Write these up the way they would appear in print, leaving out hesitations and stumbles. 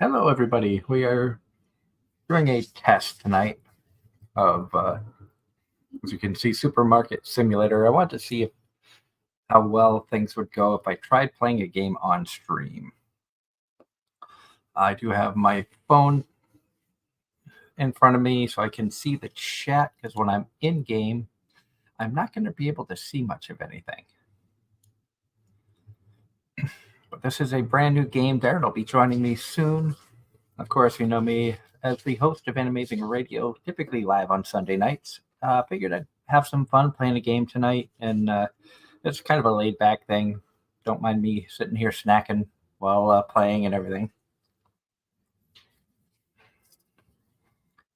Hello, everybody. We are doing a test tonight of, as you can see, Supermarket Simulator. I want to see how well things would go if I tried playing a game on stream. I do have my phone in front of me so I can see the chat because when I'm in game, I'm not going to be able to see much of anything. But this is a brand new game. Darren will be joining me soon. Of course, you know me as the host of Anime-Zing Radio, typically live on Sunday nights. Figured I'd have some fun playing a game tonight, and it's kind of a laid-back thing. Don't mind me sitting here snacking while playing and everything.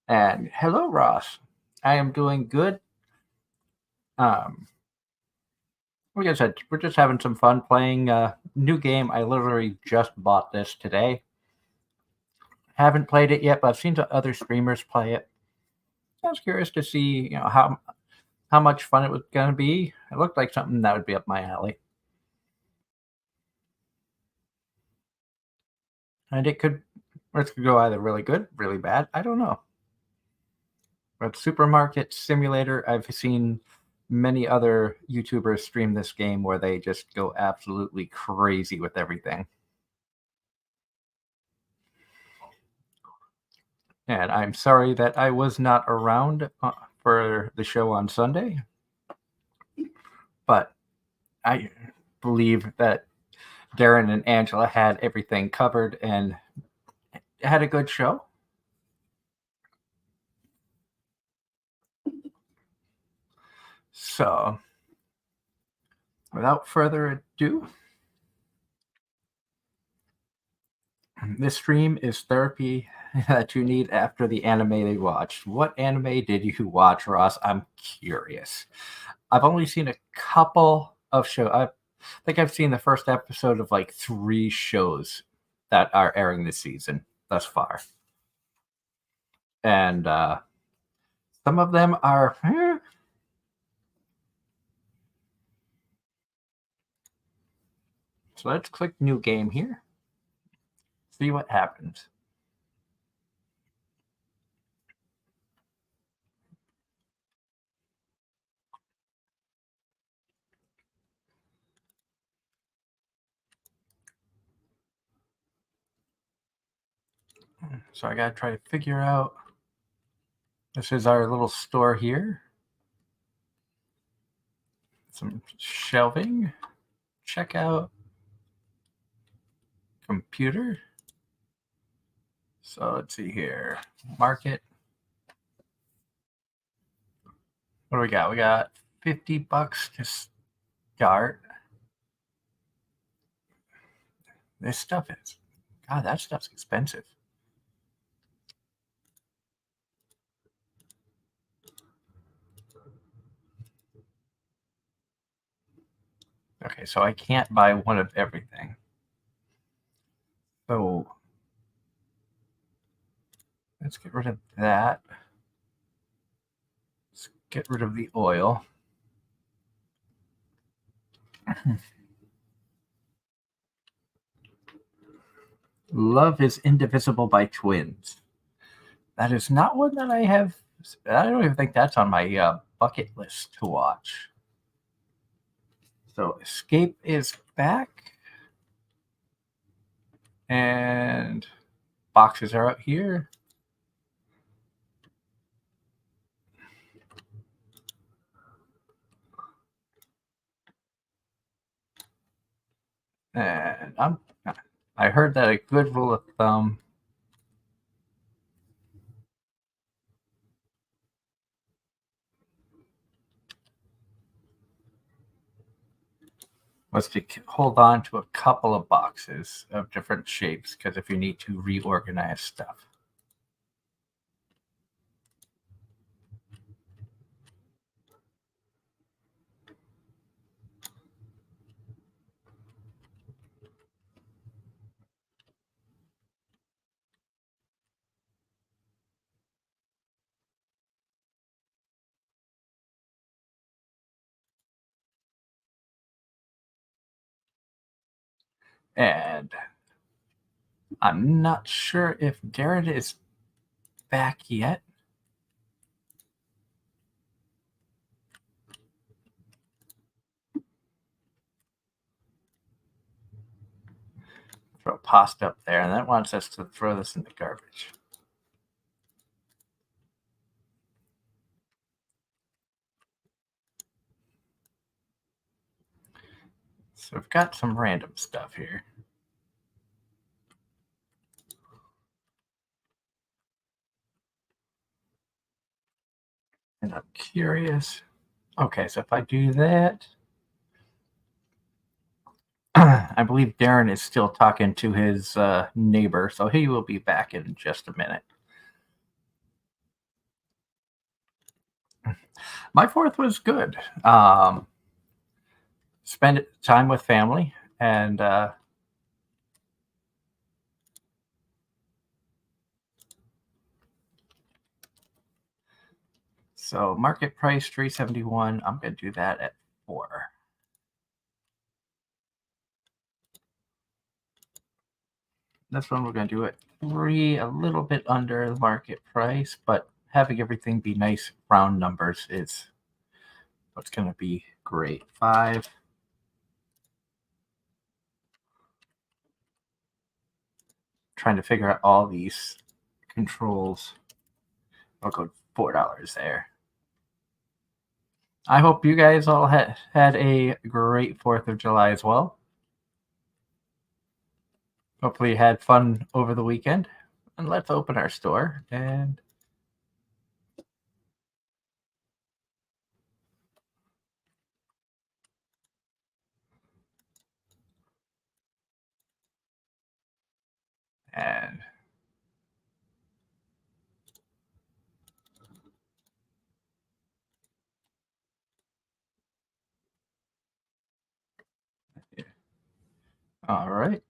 And hello, Ross. I am doing good. Like I said, we're just having some fun playing a new game. I literally just bought this today. Haven't played it yet, but I've seen other streamers play it. I was curious to see, how much fun it was going to be. It looked like something that would be up my alley. And it could go either really good, really bad. I don't know. But Supermarket Simulator, I've seen many other YouTubers stream this game where they just go absolutely crazy with everything. And I'm sorry that I was not around for the show on Sunday. But I believe that Darren and Angela had everything covered and had a good show. So, without further ado, this stream is therapy that you need after the anime you watched. What anime did you watch, Ross? I'm curious. I've only seen a couple of shows. I think I've seen the first episode of like 3 shows that are airing this season thus far. And some of them are... So let's click new game here. See what happens. So I gotta try to figure out. This is our little store here. Some shelving. Checkout. Computer. So let's see here. Market. What do we got? We got $50 to start. This stuff is, God, that stuff's expensive. Okay, so I can't buy one of everything. So let's get rid of that. Let's get rid of the oil. Love is indivisible by twins. That is not one that I have. I don't even think that's on my bucket list to watch. So Escape is back. And boxes are out here. And I heard that a good rule of thumb was to hold on to a couple of boxes of different shapes, because if you need to reorganize stuff. And I'm not sure if Garrett is back yet. Throw pasta up there, and that wants us to throw this in the garbage. So we've got some random stuff here. And I'm curious. Okay, so if I do that, I believe Darren is still talking to his neighbor, so he will be back in just a minute. My fourth was good. Spend time with family, and so market price 371. I'm going to do that at 4. This one we're going to do it 3, a little bit under the market price, but having everything be nice round numbers is what's going to be great. 5. Trying to figure out all these controls. I'll go $4 there. I hope you guys all had a great 4th of July as well. Hopefully you had fun over the weekend. And let's open our store and and all right.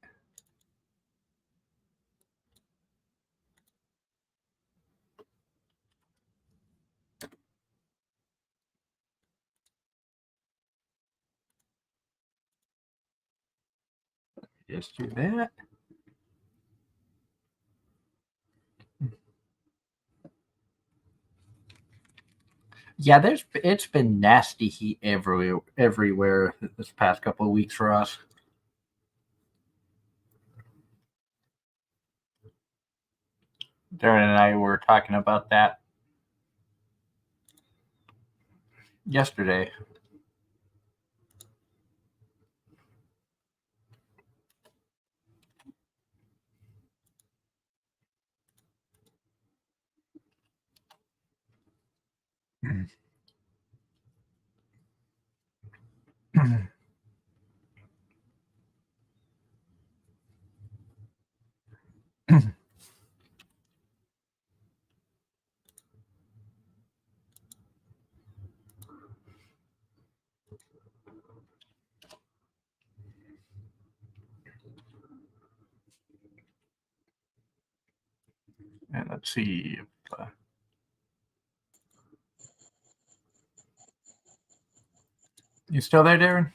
Just do that. Yeah, it's been nasty heat everywhere this past couple of weeks for us. Darren and I were talking about that yesterday. And let's see if you still there, Darren?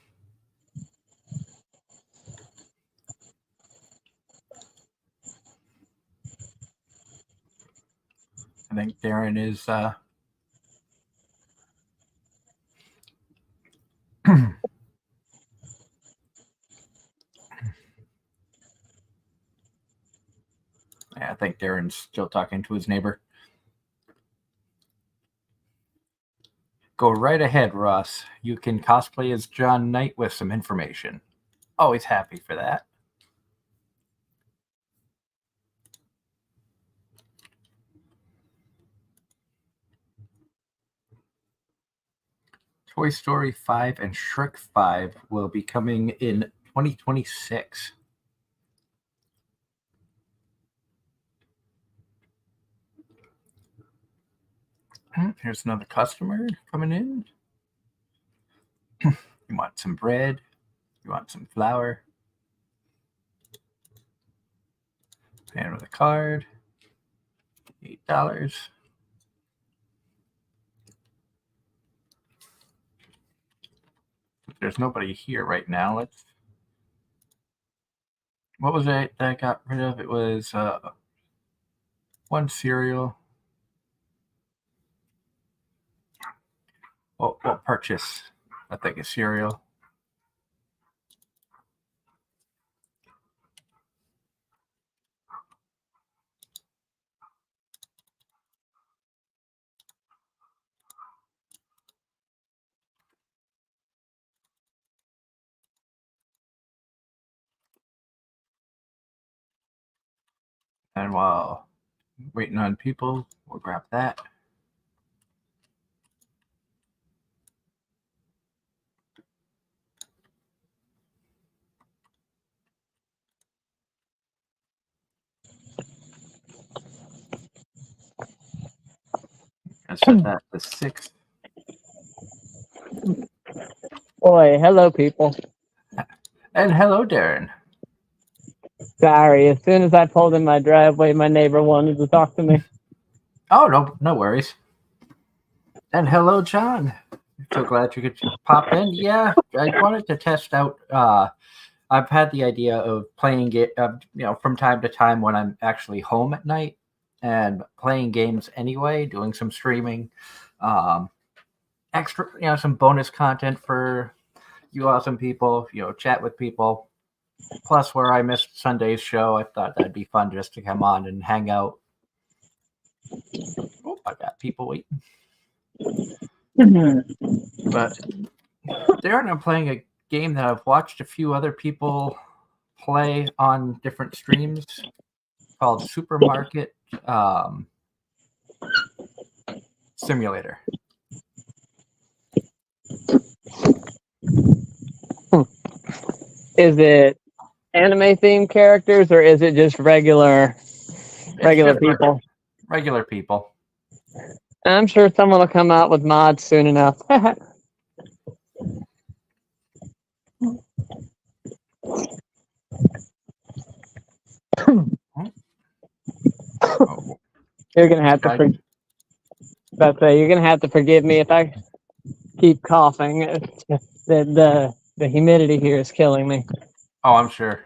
I think Darren is yeah, I think Darren's still talking to his neighbor. Go right ahead, Ross. You can cosplay as John Knight with some information. Always happy for that. Toy Story 5 and Shrek 5 will be coming in 2026. Here's another customer coming in. You want some bread? You want some flour? Paying with a card. $8. There's nobody here right now. Let's What was it that I got rid of? It was one cereal. What purchase? I think a cereal. And while waiting on people, we'll grab that. And set that to 6. Boy, hello, people. And hello, Darren. Sorry, as soon as I pulled in my driveway, my neighbor wanted to talk to me. Oh, no worries. And hello, John. So glad you could pop in. Yeah, I wanted to test out. I've had the idea of playing it, from time to time when I'm actually home at night and playing games anyway, doing some streaming, extra, some bonus content for you awesome people, chat with people. Plus, where I missed Sunday's show, I thought that'd be fun just to come on and hang out. Oh, I got people waiting. But Darren, I'm playing a game that I've watched a few other people play on different streams called Supermarket Simulator. Is it anime-themed characters, or is it just regular people? Regular people. I'm sure someone will come out with mods soon enough. You're gonna have to you're gonna have to forgive me if I keep coughing. The humidity here is killing me. Oh, I'm sure.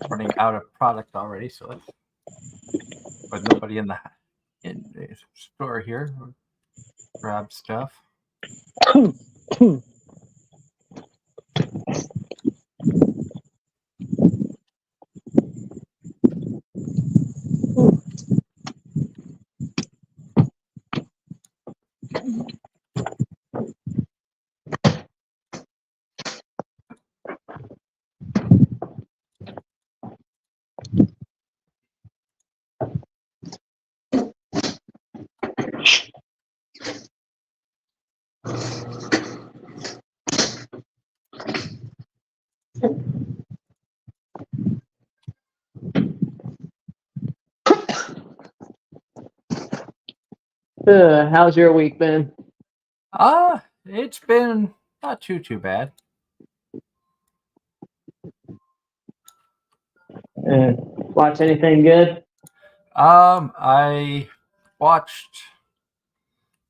Running out of product already, so with nobody in the store here, grab stuff. How's your week been? It's been not too bad. Watch anything good? I watched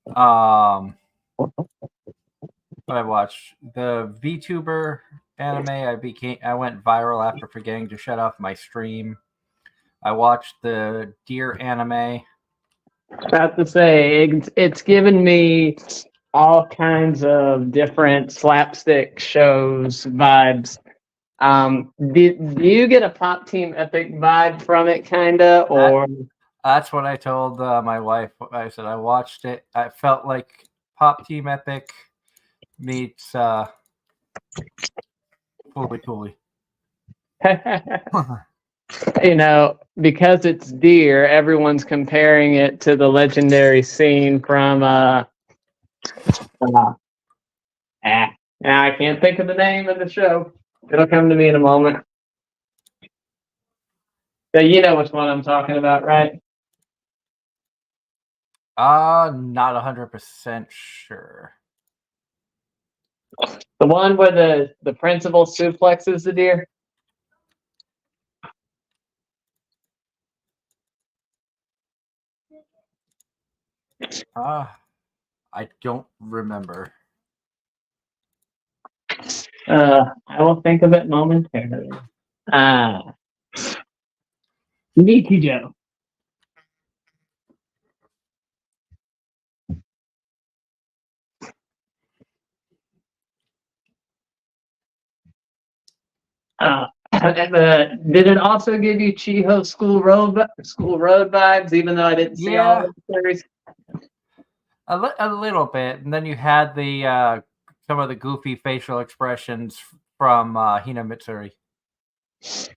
what I watched the VTuber anime. I went viral after forgetting to shut off my stream. I watched the Deer anime. About to say it's given me all kinds of different slapstick shows vibes. Do you get a Pop Team Epic vibe from it, kinda, or? That's what I told my wife. I said I watched it. I felt like Pop Team Epic meets Fooly Cooly. Because it's Deer, everyone's comparing it to the legendary scene from now I can't think of the name of the show. It'll come to me in a moment. So you know which one I'm talking about, right? Not 100% sure. The one where the principal suplexes the deer? I don't remember. I will think of it momentarily. Nikijo. Did it also give you Chiho School Road vibes, even though I didn't see all of the series? A little bit, and then you had the some of the goofy facial expressions from Hina Mitsuri. So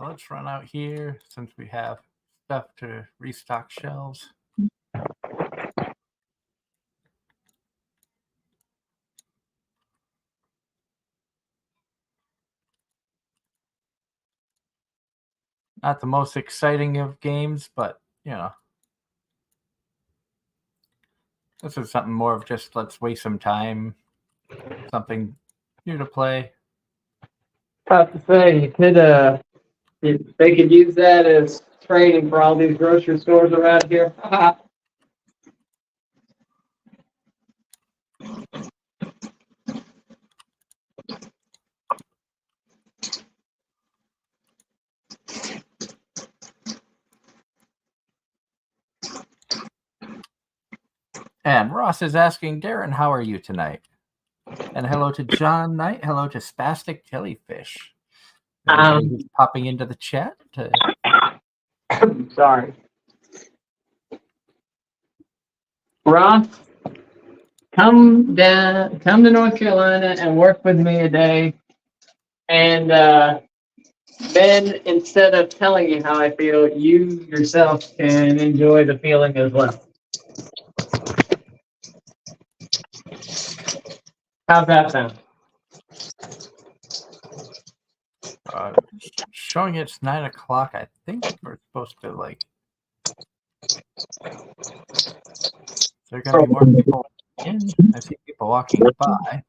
So let's run out here since we have stuff to restock shelves. Not the most exciting of games, but you know, this is something more of just let's waste some time, something new to play. Tough to say. They could use that as training for all these grocery stores around here. And Ross is asking, Darren, how are you tonight? And hello to John Knight. Hello to Spastic Jellyfish. Everybody who's popping into the chat. Sorry. Ross, come to North Carolina and work with me a day. And then instead of telling you how I feel, you yourself can enjoy the feeling as well. How's that sound? Showing it's 9 o'clock. I think we're supposed to like. There are going to be more people in. I see people walking by.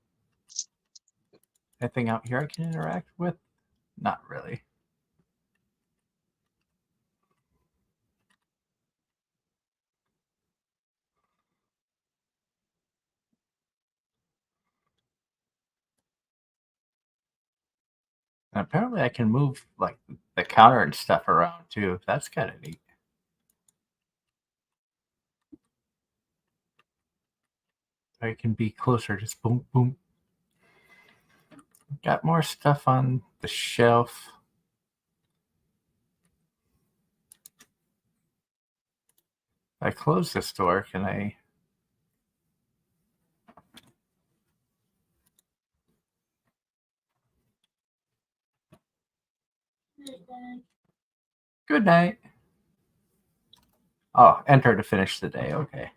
Anything out here I can interact with? Not really. And apparently I can move like the counter and stuff around too. That's kind of neat. I can be closer, just boom, boom. Got more stuff on the shelf. If I close this door, can I? Good night. Oh, enter to finish the day. Okay.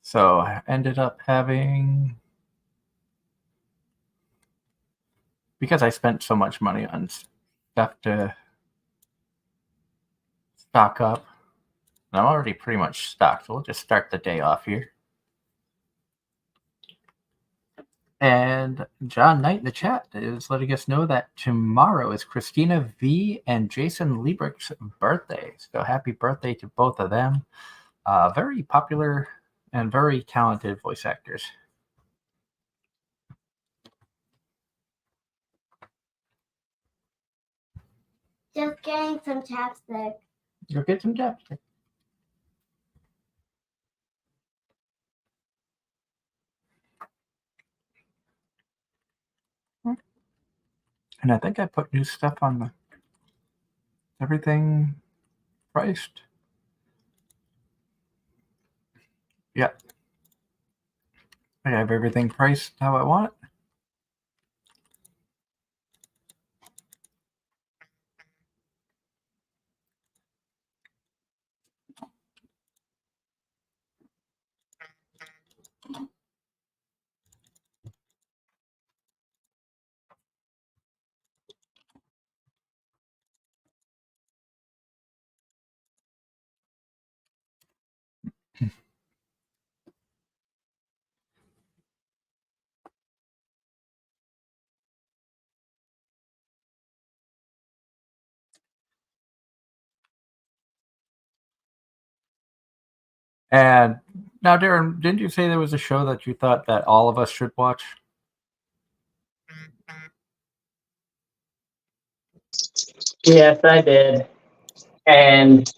So I ended up having, because I spent so much money on stuff to stock up, and I'm already pretty much stocked. So we'll just start the day off here. And John Knight in the chat is letting us know that tomorrow is Christina V and Jason Liebrick's birthday. So happy birthday to both of them. Very popular and very talented voice actors. Just getting some chapstick. Go get some chapstick. And I think I put new stuff on the everything priced. Yeah. I have everything priced how I want it. And now, Darren, didn't you say there was a show that you thought that all of us should watch? Yes, I did. And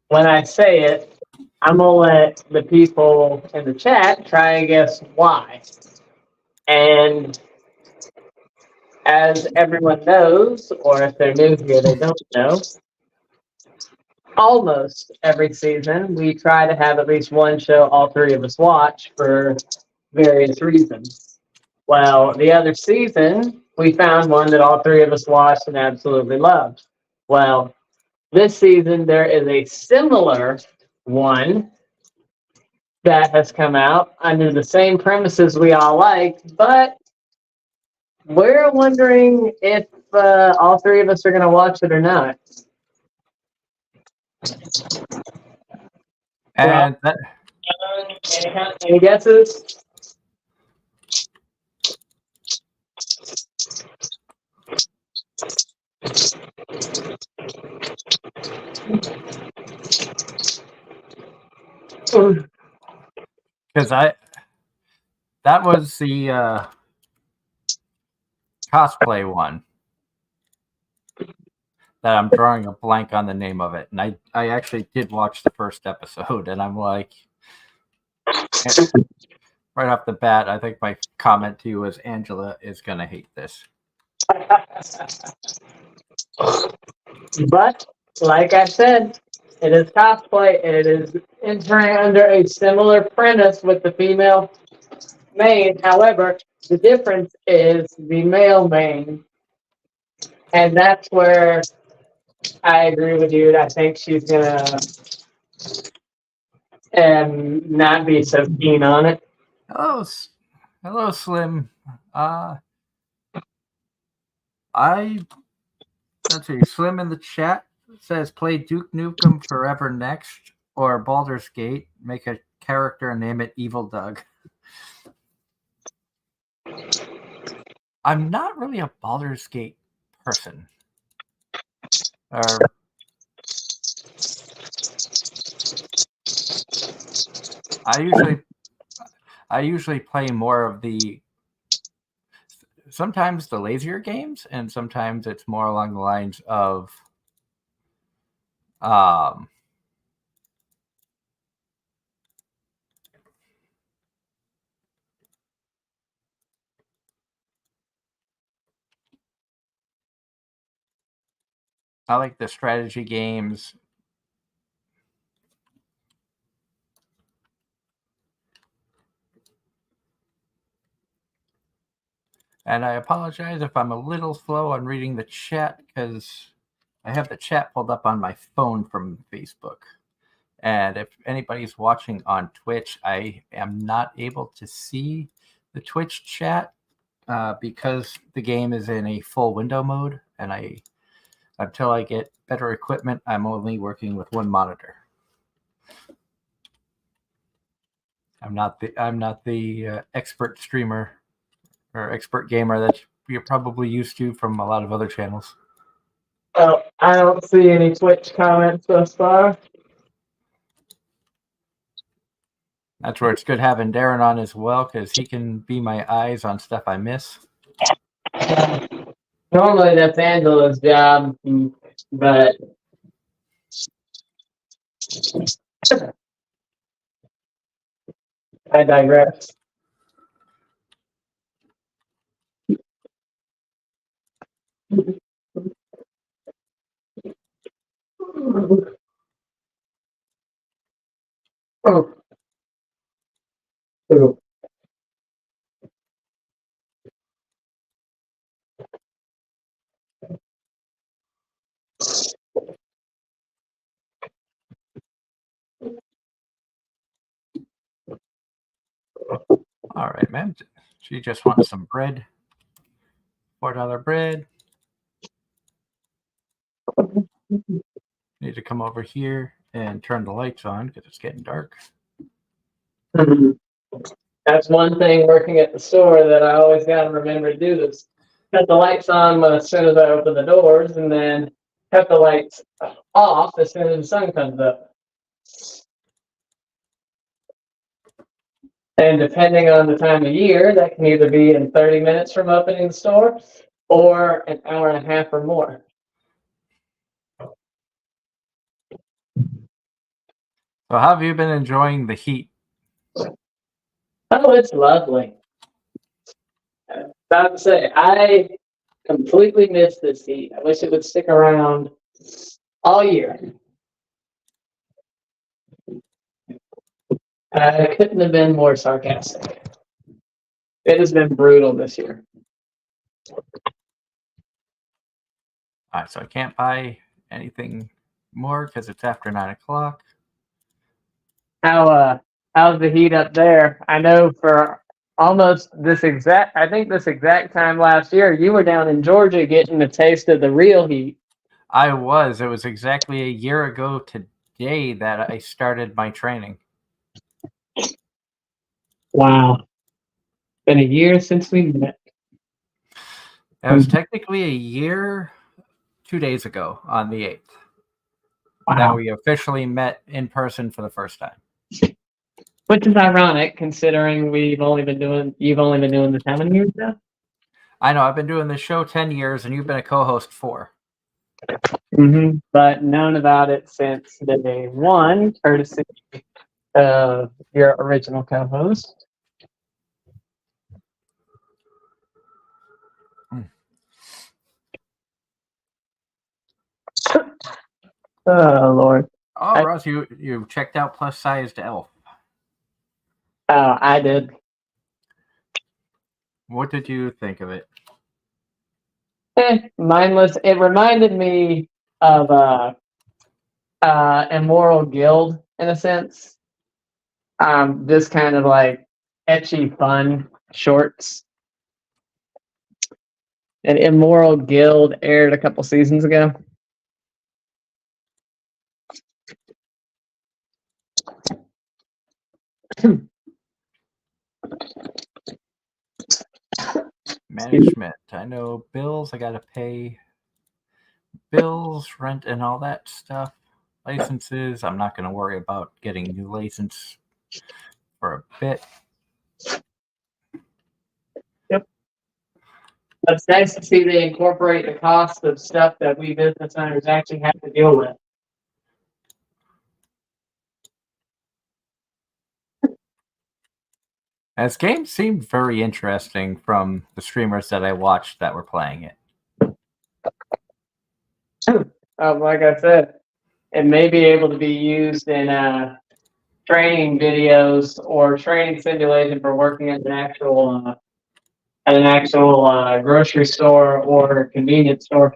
when I say it, I'm gonna let the people in the chat try and guess why. And as everyone knows, or if they're new here, they don't know, almost every season we try to have at least one show all three of us watch for various reasons. Well, the other season, we found one that all three of us watched and absolutely loved. Well, this season, there is a similar one that has come out under the same premises we all liked, but we're wondering if all three of us are going to watch it or not. And that, Any guesses? because that was the cosplay one that I'm drawing a blank on the name of it. And I actually did watch the first episode, and I'm like, right off the bat, I think my comment to you was Angela is going to hate this. But, like I said, it is cosplay, and it is entering under a similar premise with the female main. However, the difference is the male main. And that's where I agree with you. I think she's going to not be so keen on it. Hello, Slim. Let's see. Slim in the chat says play Duke Nukem Forever Next or Baldur's Gate. Make a character and name it Evil Doug. I'm not really a Baldur's Gate person. I usually play more of sometimes the lazier games, and sometimes it's more along the lines of I like the strategy games. And I apologize if I'm a little slow on reading the chat because I have the chat pulled up on my phone from Facebook. And if anybody's watching on Twitch, I am not able to see the Twitch chat because the game is in a full window mode. And until I get better equipment, I'm only working with one monitor. I'm not the expert streamer or expert gamer that you're probably used to from a lot of other channels. Oh, I don't see any Twitch comments thus far. That's where it's good having Darren on as well, because he can be my eyes on stuff I miss. Normally that's Angela's job, but I digress. Oh. Oh. All right, man. She just wants some bread. $4 bread. Need to come over here and turn the lights on because it's getting dark. That's one thing working at the store that I always got to remember to do this. Cut the lights on as soon as I open the doors, and then cut the lights off as soon as the sun comes up. And depending on the time of year, that can either be in 30 minutes from opening the store or an hour and a half or more. So, how have you been enjoying the heat? Oh, it's lovely. About to say, I completely miss this heat. I wish it would stick around all year. I couldn't have been more sarcastic. It has been brutal this year. All right, so I can't buy anything more because it's after 9 o'clock. How's the heat up there? I know for almost this exact time last year, you were down in Georgia getting a taste of the real heat. I was. It was exactly a year ago today that I started my training. Wow. Been a year since we met. It was technically a year 2 days ago on the 8th that Wow. we officially met in person for the first time. Which is ironic considering you've only been doing this how many years now? I know, I've been doing this show 10 years and you've been a co-host 4. Mm-hmm. But known about it since day one, courtesy of your original co-host. Oh Lord. Oh, Ross, you checked out Plus Sized Elf. Oh, I did. What did you think of it? Mindless. It reminded me of Immoral Guild in a sense. This kind of like etchy fun shorts. And Immoral Guild aired a couple seasons ago. Management. I know bills. I got to pay bills, rent, and all that stuff. Licenses. I'm not going to worry about getting a new license for a bit. Yep. But it's nice to see they incorporate the cost of stuff that we business owners actually have to deal with. This game seemed very interesting from the streamers that I watched that were playing it. Like I said, it may be able to be used in training videos or training simulation for working at an actual grocery store or convenience store.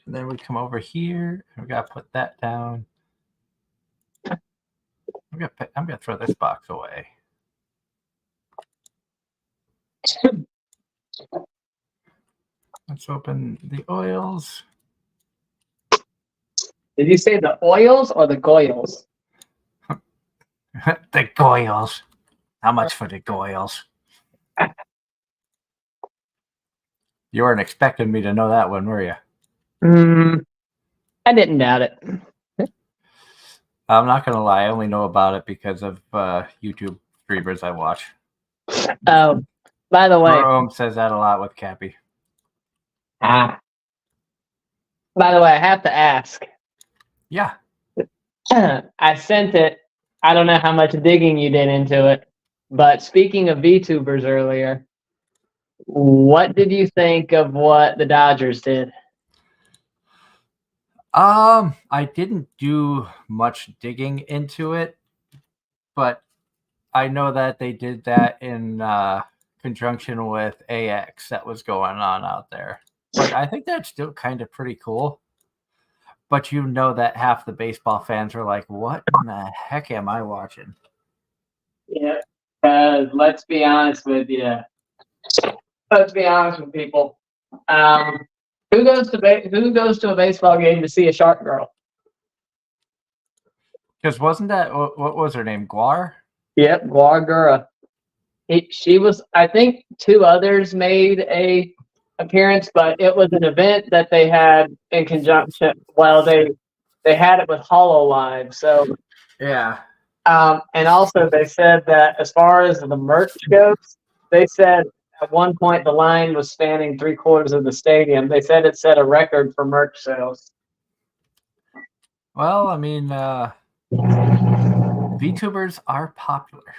And then we come over here and we got to put that down. I'm gonna throw this box away. Let's open the oils. Did you say the oils or the goyles? The goyles. How much for the goyles? You weren't expecting me to know that one, were you? I didn't doubt it. I'm not gonna lie. I only know about it because of YouTube streamers I watch. Oh, by the way, Jerome says that a lot with Cappy. by the way, I have to ask. Yeah. I sent it. I don't know how much digging you did into it, but speaking of VTubers earlier, what did you think of what the Dodgers did? I didn't do much digging into it, but I know that they did that in conjunction with AX that was going on out there. But I think that's still kind of pretty cool. But you know that half the baseball fans are like, what in the heck am I watching? Yeah, because let's be honest with you. Let's be honest with people. Who goes to a baseball game to see a shark girl? Because wasn't that what was her name? Guar? Yep, Guagura. She was. I think 2 others made a appearance, but it was an event that they had in conjunction. Well, they had it with HoloLive, so Yeah. And also, they said that as far as the merch goes, they said at one point the line was spanning 3/4 of the stadium. They said it set a record for merch sales. Well, I mean, VTubers are popular.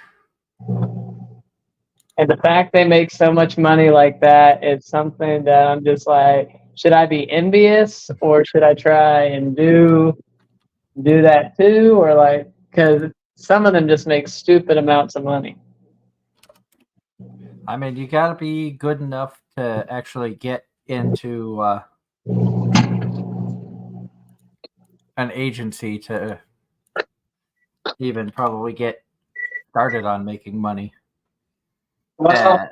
And the fact they make so much money like that, it's something that I'm just like, should I be envious or should I try and do that too? Or like, because some of them just make stupid amounts of money. I mean, you got to be good enough to actually get into an agency to even probably get started on making money. Well,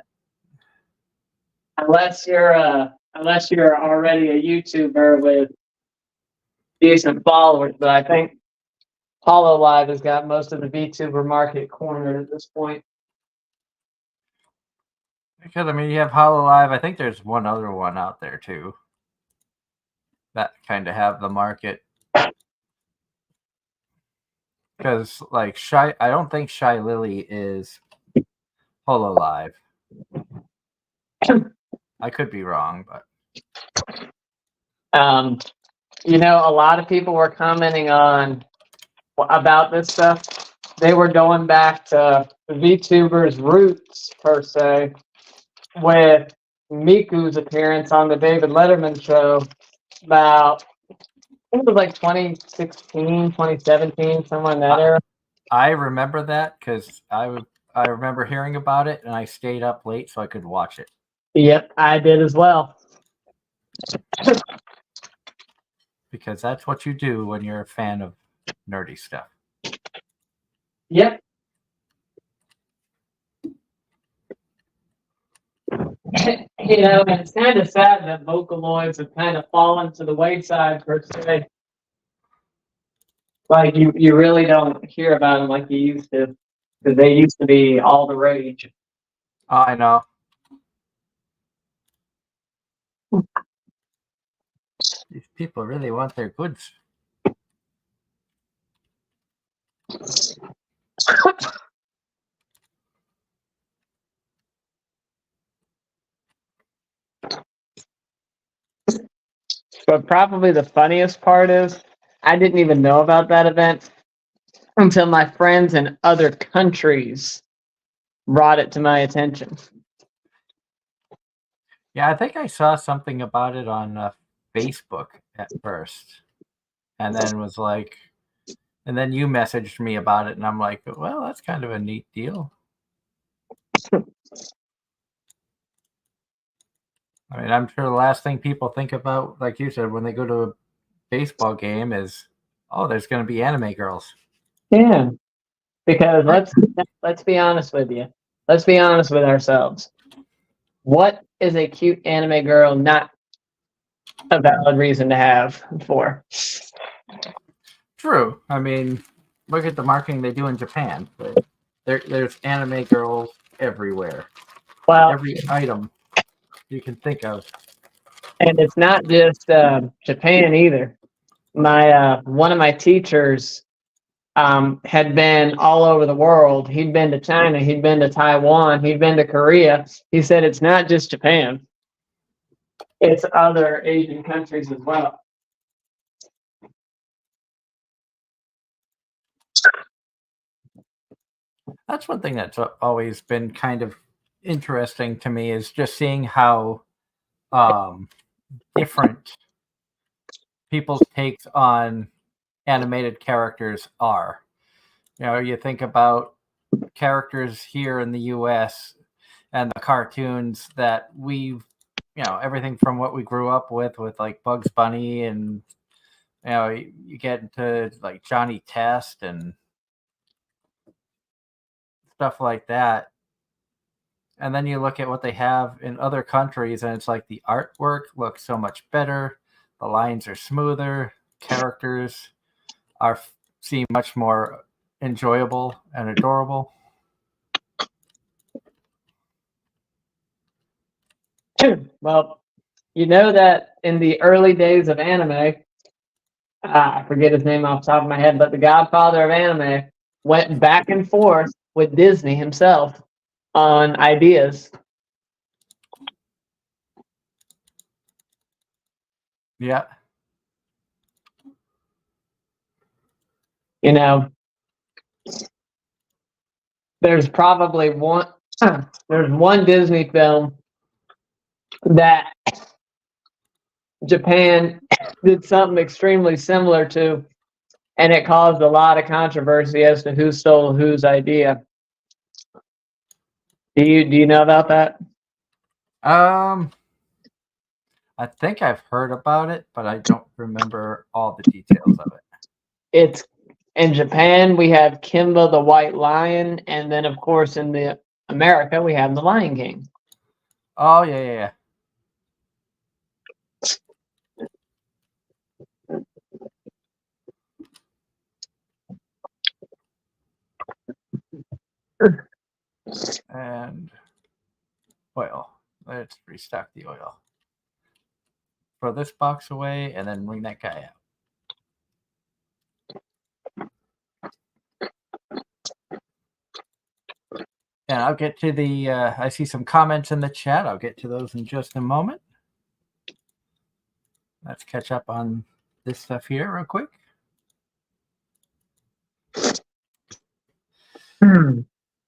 unless you're already a YouTuber with decent followers, but I think Hollow Live has got most of the VTuber market cornered at this point. Because, I mean, you have HoloLive. I think there's one other one out there, too, that kind of have the market. Because, like, I don't think Shy Lily is HoloLive. I could be wrong, but... You know, a lot of people were commenting on about this stuff. They were going back to VTuber's roots, per se, with Miku's appearance on the David Letterman show about, I think it was like 2016, 2017, somewhere in that era. I remember that because I remember hearing about it and I stayed up late so I could watch it. Yep, I did as well. Because that's what you do when you're a fan of nerdy stuff. Yep. You know, and it's kind of sad that Vocaloids have kind of fallen to the wayside, per se. Like, you really don't hear about them like you used to, because they used to be all the rage. I know. These people really want their goods. But probably the funniest part is I didn't even know about that event until my friends in other countries brought it to my attention. Yeah, I think I saw something about it on Facebook at first. And then was like, and then you messaged me about it, and I'm like, well, that's kind of a neat deal. I mean, I'm sure the last thing people think about, like you said, when they go to a baseball game is, oh, there's going to be anime girls. Yeah, because let's be honest with you. Let's be honest with ourselves. What is a cute anime girl not a valid reason to have for? True. I mean, look at the marketing they do in Japan. There's anime girls everywhere. Well, every item you can think of. And it's not just Japan either. My one of my teachers had been all over the world. He'd been to China, he'd been to Taiwan, he'd been to Korea. He said it's not just Japan. It's other Asian countries as well. That's one thing that's always been kind of interesting to me is just seeing how different people's takes on animated characters are. You know, you think about characters here in the US and the cartoons that we've, you know, everything from what we grew up with like Bugs Bunny, and you know, you get into like Johnny Test and stuff like that. And then you look at what they have in other countries, and it's like the artwork looks so much better, the lines are smoother, characters seem much more enjoyable and adorable. Well, you know that in the early days of anime, I forget his name off the top of my head, but the godfather of anime, went back and forth with Disney himself on ideas. Yeah. You know, there's probably there's one Disney film that Japan did something extremely similar to, and it caused a lot of controversy as to who stole whose idea. Do you know about that? I think I've heard about it, but I don't remember all the details of it. It's in Japan we have Kimba the White Lion, and then of course in the America we have the Lion King. Oh yeah. And oil. Let's restock the oil. Throw this box away and then bring that guy out. And I'll get to the, I see some comments in the chat. I'll get to those in just a moment. Let's catch up on this stuff here real quick.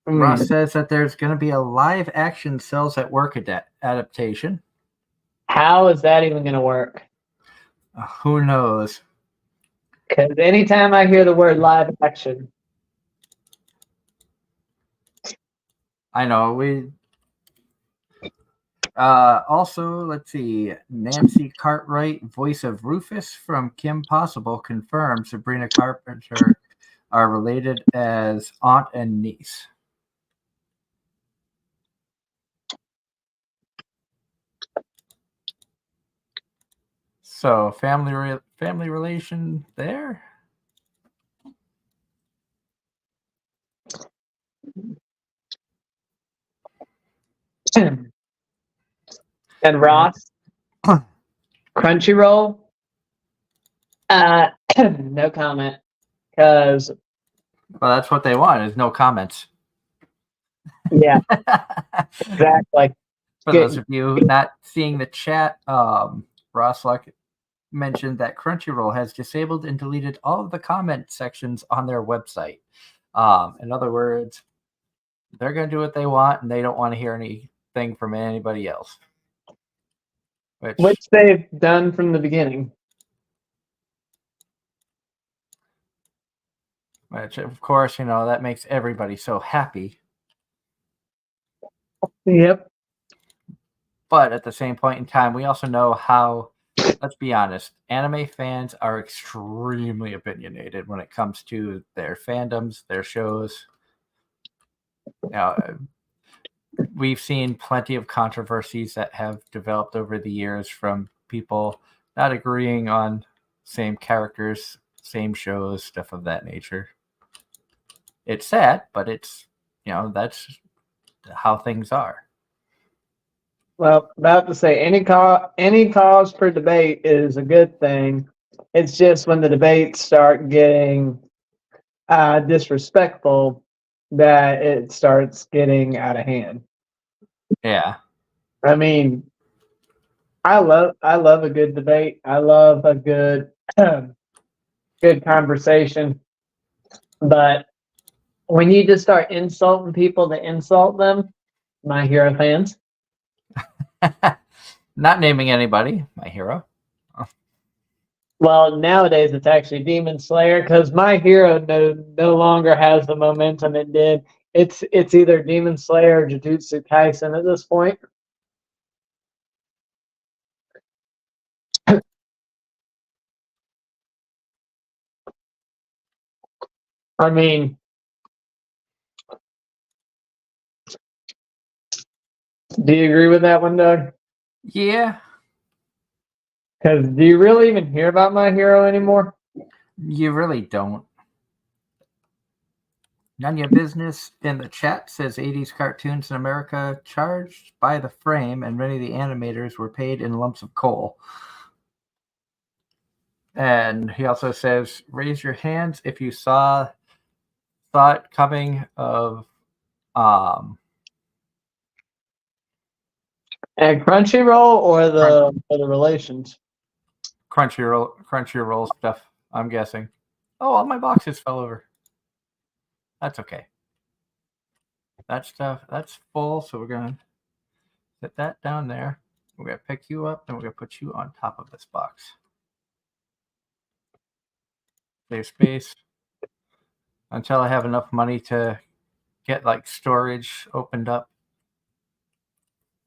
Ross says that there's going to be a live action Cells at Work adaptation. How is that even going to work? Who knows? Because anytime I hear the word live action, I know we. Also, let's see. Nancy Cartwright, voice of Rufus from Kim Possible, confirms Sabrina Carpenter are related as aunt and niece. So family relation there. and Ross, Crunchyroll, no comment. Because well, that's what they want is no comments. Yeah, exactly. For those of you not seeing the chat, Ross Luck mentioned that Crunchyroll has disabled and deleted all of the comment sections on their website. In other words, they're going to do what they want, and they don't want to hear anything from anybody else. Which they've done from the beginning. Which, of course, that makes everybody so happy. Yep. But at the same point in time, we also know how, let's be honest, anime fans are extremely opinionated when it comes to their fandoms, their shows. We've seen plenty of controversies that have developed over the years from people not agreeing on same characters, same shows, stuff of that nature. It's sad, but it's, that's how things are. Well, about to say any cause for debate is a good thing. It's just when the debates start getting disrespectful that it starts getting out of hand. Yeah. I mean, I love a good debate. I love a good good conversation. But when you just start insulting people to insult them, My Hero fans. Not naming anybody, My Hero. Well, nowadays it's actually Demon Slayer because My Hero no longer has the momentum it did. It's either Demon Slayer or Jujutsu Kaisen at this point. I mean, do you agree with that one, Doug? Yeah. Because do you really even hear about My Hero anymore? You really don't. None of your business in the chat says 80s cartoons in America charged by the frame, and many of the animators were paid in lumps of coal. And he also says, raise your hands if you saw saw it coming of And Crunchyroll or the relations? Crunchyroll stuff, I'm guessing. Oh, all my boxes fell over. That's okay. That stuff, that's full, so we're going to set that down there. We're going to pick you up, and we're going to put you on top of this box. Save space until I have enough money to get like storage opened up.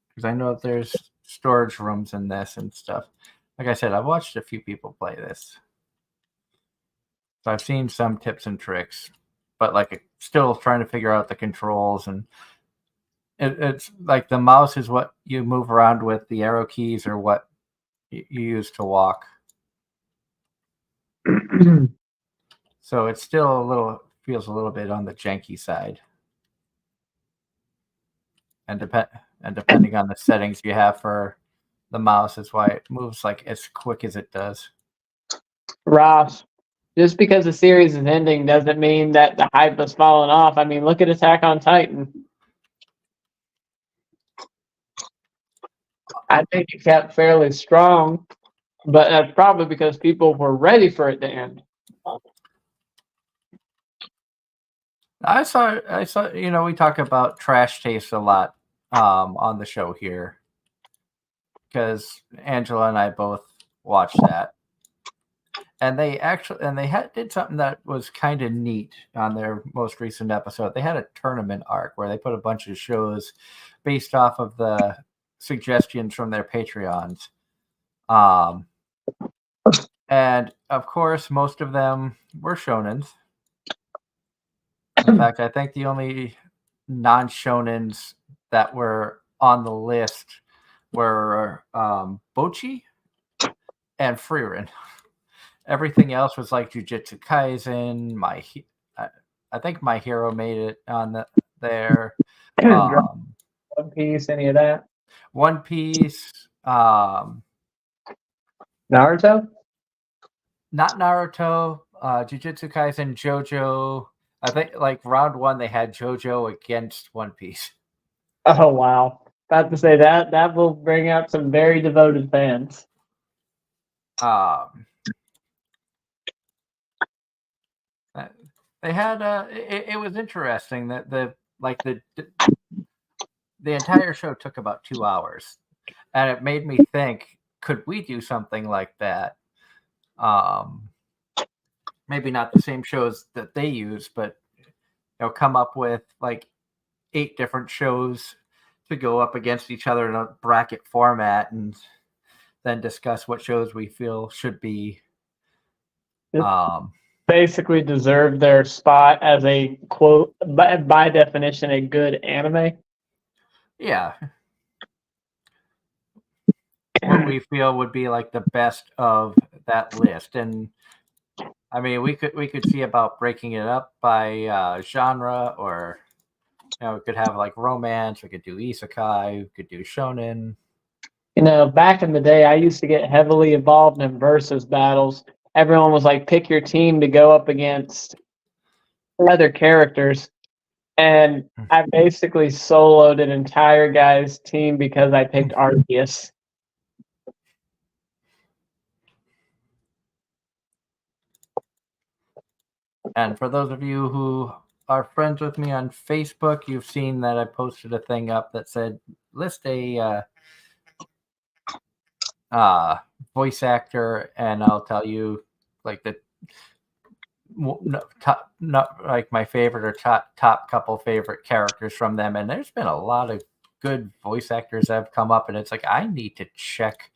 Because I know there's storage rooms in this and stuff. Like I said, I've watched a few people play this. So I've seen some tips and tricks, but like still trying to figure out the controls, and it's like the mouse is what you move around with, the arrow keys are what you use to walk. So it's still feels a little bit on the janky side. And depending on the settings you have for the mouse is why it moves like as quick as it does. Ross, just because the series is ending doesn't mean that the hype has fallen off. I mean, look at Attack on Titan. I think it kept fairly strong, but that's probably because people were ready for it to end. I saw, we talk about trash taste a lot on the show here because Angela and I both watched that. And they did something that was kind of neat on their most recent episode. They had a tournament arc where they put a bunch of shows based off of the suggestions from their Patreons. And of course, most of them were shonens. In fact, I think the only non-shonens that were on the list were Bochi and Frieren. Everything else was like Jujutsu Kaisen. I think My Hero made it on there. One Piece, any of that? One Piece. Naruto? Not Naruto. Jujutsu Kaisen, JoJo. I think like round 1 they had JoJo against One Piece. Oh wow! About to say that will bring out some very devoted fans. They had it was interesting that the entire show took about 2 hours, and it made me think, could we do something like that? Maybe not the same shows that they use, but come up with like 8 different shows to go up against each other in a bracket format, and then discuss what shows we feel should be basically deserve their spot as a quote by definition a good anime. Yeah. What we feel would be like the best of that list. And I mean, we could see about breaking it up by genre, or we could have like romance, we could do isekai, we could do shonen. Back in the day, I used to get heavily involved in versus battles. Everyone was like, pick your team to go up against other characters. And I basically soloed an entire guy's team because I picked Arceus. And for those of you who are friends with me on Facebook, you've seen that I posted a thing up that said, list a voice actor, and I'll tell you like the top, not like my favorite or top couple favorite characters from them. And there's been a lot of good voice actors that have come up, and it's like I need to check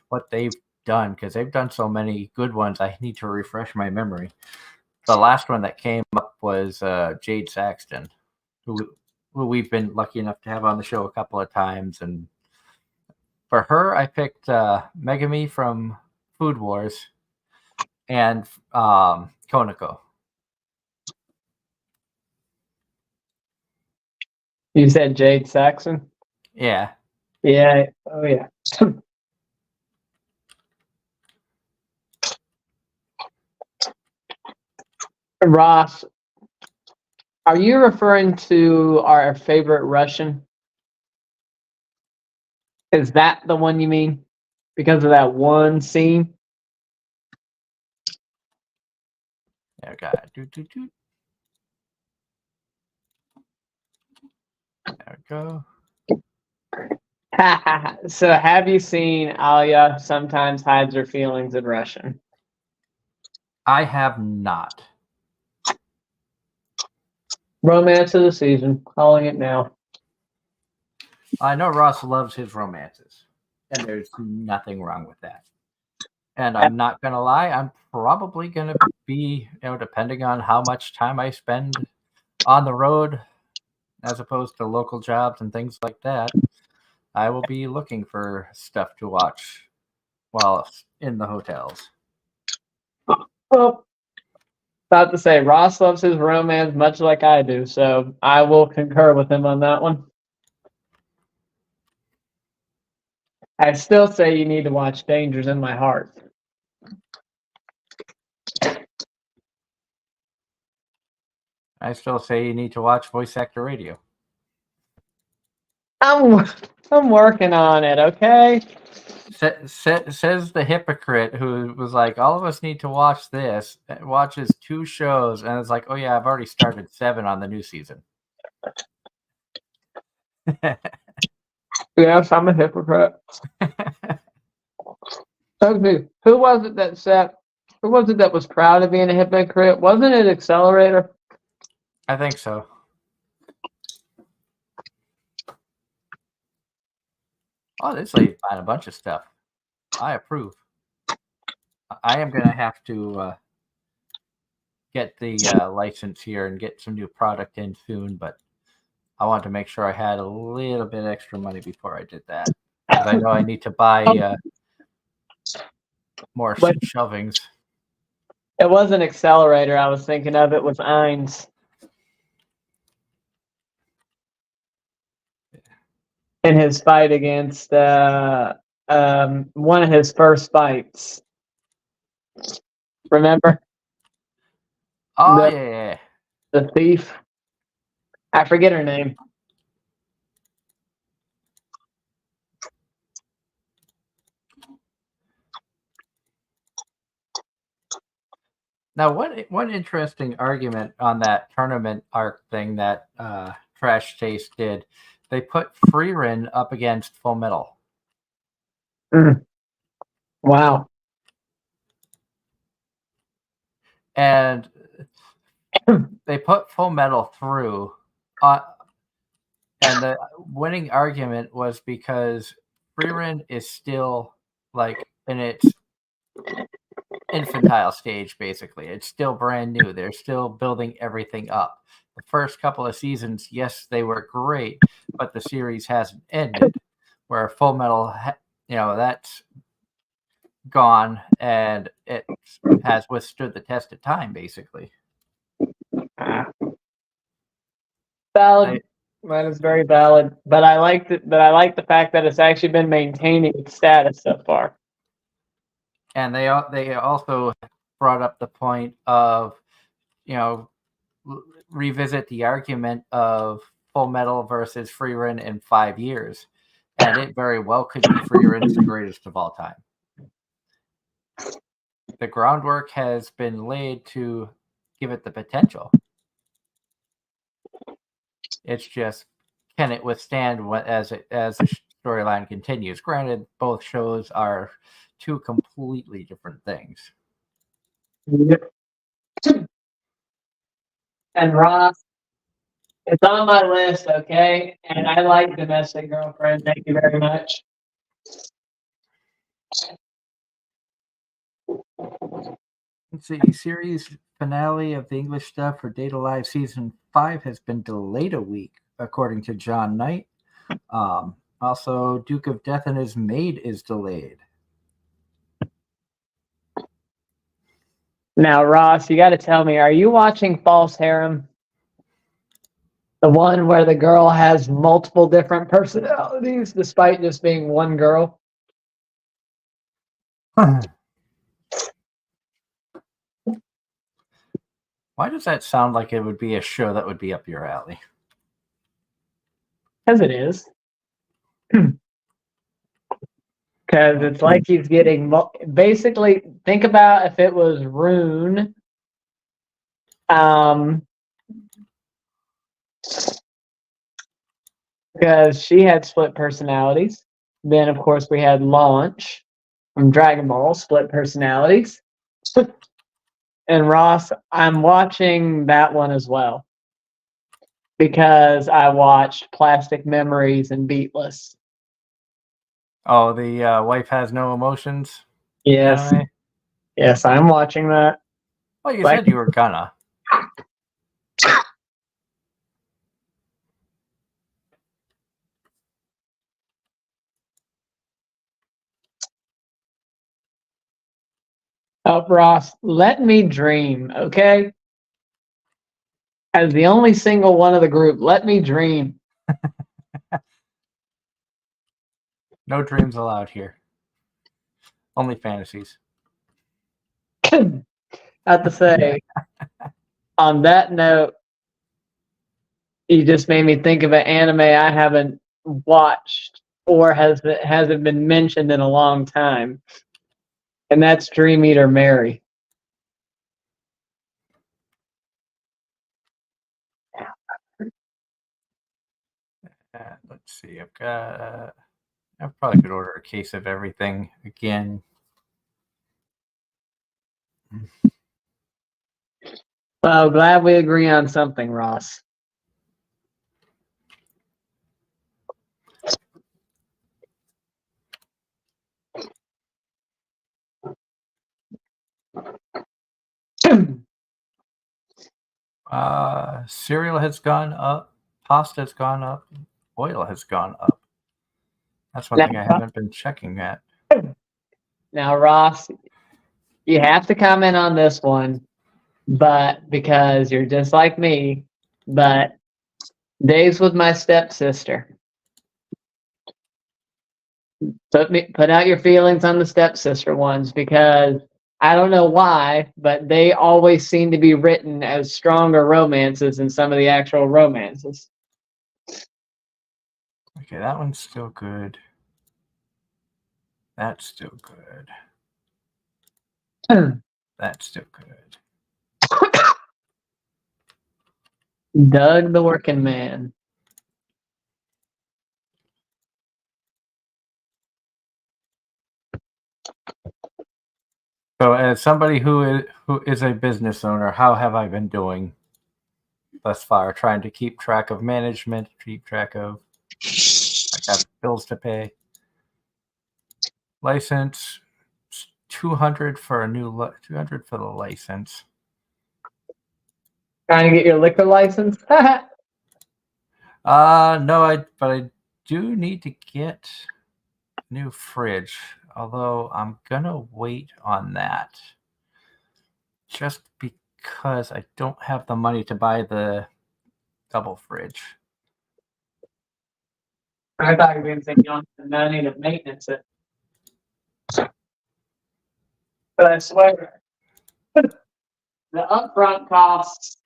what they've done because they've done so many good ones. I need to refresh my memory. The last one that came up was Jade Saxton, who we've been lucky enough to have on the show a couple of times. And for her, I picked Megami from Food Wars and Konako. You said Jade Saxon? Yeah. Yeah. Oh, yeah. Ross, Are you referring to our favorite Russian? Is that the one you mean? Because of that one scene? There, got do. There we go. So have you seen Alia sometimes hides her feelings in Russian? I have not. Romance of the season, calling it now. I know Ross loves his romances, and there's nothing wrong with that. And I'm not gonna lie, I'm probably gonna be, depending on how much time I spend on the road, as opposed to local jobs and things like that, I will be looking for stuff to watch while in the hotels. Well, about to say, Ross loves his romance much like I do, so I will concur with him on that one. I still say you need to watch Dangers in My Heart. I still say you need to watch Voice Actor Radio. I'm working on it, okay? Says the hypocrite who was like, all of us need to watch this, watches 2 shows, and it's like, oh yeah, I've already started 7 on the new season. Yes, I'm a hypocrite. Okay, who was it that said? Who was it that was proud of being a hypocrite? Wasn't it Accelerator? I think so. Oh, this lady's buying a bunch of stuff. I approve. I am going to have to get the license here and get some new product in soon, but I want to make sure I had a little bit extra money before I did that. Because I know I need to buy more shelvings. It wasn't Accelerator I was thinking of. It was Eins. In his fight against one of his first fights. Remember? Oh, The- yeah. The thief. I forget her name. Now, one interesting argument on that tournament arc thing that Trash Taste did, they put Freerin up against Full Metal. Wow. And they put Full Metal through, and the winning argument was because Freerin is still like in its infantile stage, basically. It's still brand new. They're still building everything up. The first couple of seasons, yes, they were great, but the series hasn't ended. Where Full Metal, that's gone, and it has withstood the test of time, basically. Valid. That is very valid. But I like the fact that it's actually been maintaining its status so far. And they also brought up the point of, revisit the argument of Full Metal versus Freerin in 5 years, and it very well could be Freerin's the greatest of all time. The groundwork has been laid to give it the potential. It's just, can it withstand as the storyline continues? Granted, both shows are 2 completely different things. And Ross, it's on my list, okay? And I like Domestic Girlfriend. Thank you very much. Let's see. Series finale of the English stuff for Data Live Season 5 has been delayed a week, according to John Knight. Also, Duke of Death and His Maid is delayed. Now, Ross, you got to tell me, are you watching False Harem? The one where the girl has multiple different personalities despite just being one girl? Why does that sound like it would be a show that would be up your alley? Because it is. Because it's like he's getting basically. Think about if it was Rune. Because she had split personalities. Then, of course, we had Launch from Dragon Ball, split personalities. And Ross, I'm watching that one as well. Because I watched Plastic Memories and Beatless. Oh, the wife has no emotions? Yes. Anime? Yes, I'm watching that. Well, you said you were gonna. Oh, Ross, let me dream, okay? As the only single one of the group, let me dream. No dreams allowed here. Only fantasies. I have to say, on that note, you just made me think of an anime I haven't watched or hasn't been mentioned in a long time, and that's Dream Eater Mary. Let's see. I probably could order a case of everything again. Well, glad we agree on something, Ross. Cereal has gone up. Pasta has gone up. Oil has gone up. That's one thing I haven't been checking at. Now, Ross, you have to comment on this one, but because you're just like me, but Days with My Stepsister. Put out your feelings on the stepsister ones, because I don't know why, but they always seem to be written as stronger romances than some of the actual romances. Okay, that one's still good. That's still good. That's still good. Doug the Working Man. So, as somebody who is a business owner, how have I been doing thus far? Trying to keep track of management, keep track of. I got bills to pay. License, $200 for a new $200 for the license. Trying to get your liquor license? No, but I do need to get a new fridge. Although I'm gonna wait on that, just because I don't have the money to buy the double fridge. I thought you were going to say you don't have the money to maintenance it. But I swear, the upfront costs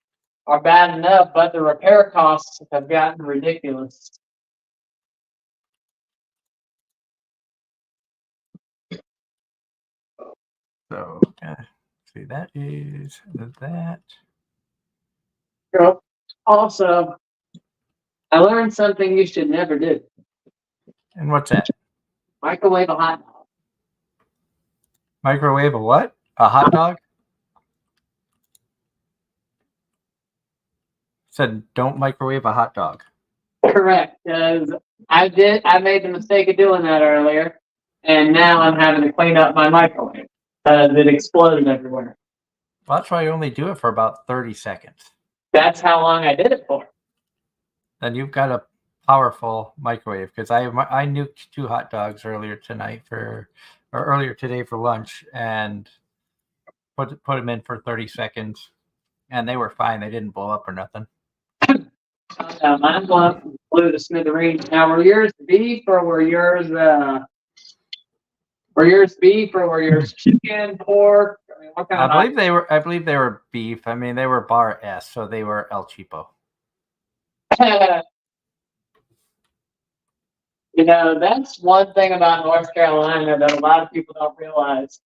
are bad enough, but the repair costs have gotten ridiculous. So, see, that is that. Also, I learned something you should never do. And what's that? Microwave a hot dog. Microwave a what? A hot dog? Said don't microwave a hot dog. Correct, because I made the mistake of doing that earlier, and now I'm having to clean up my microwave because it exploded everywhere. Well, that's why you only do it for about 30 seconds. That's how long I did it for. Then you've got a powerful microwave, because I nuked 2 hot dogs earlier today for lunch, and put them in for 30 seconds, and they were fine. They didn't blow up or nothing. Mine blew to smithereens. Now, were yours beef or were yours beef or were yours chicken, pork, mean, what kind I of believe they were beef. I mean, they were bar S, so they were El Cheapo. You know, that's one thing about North Carolina that a lot of people don't realize.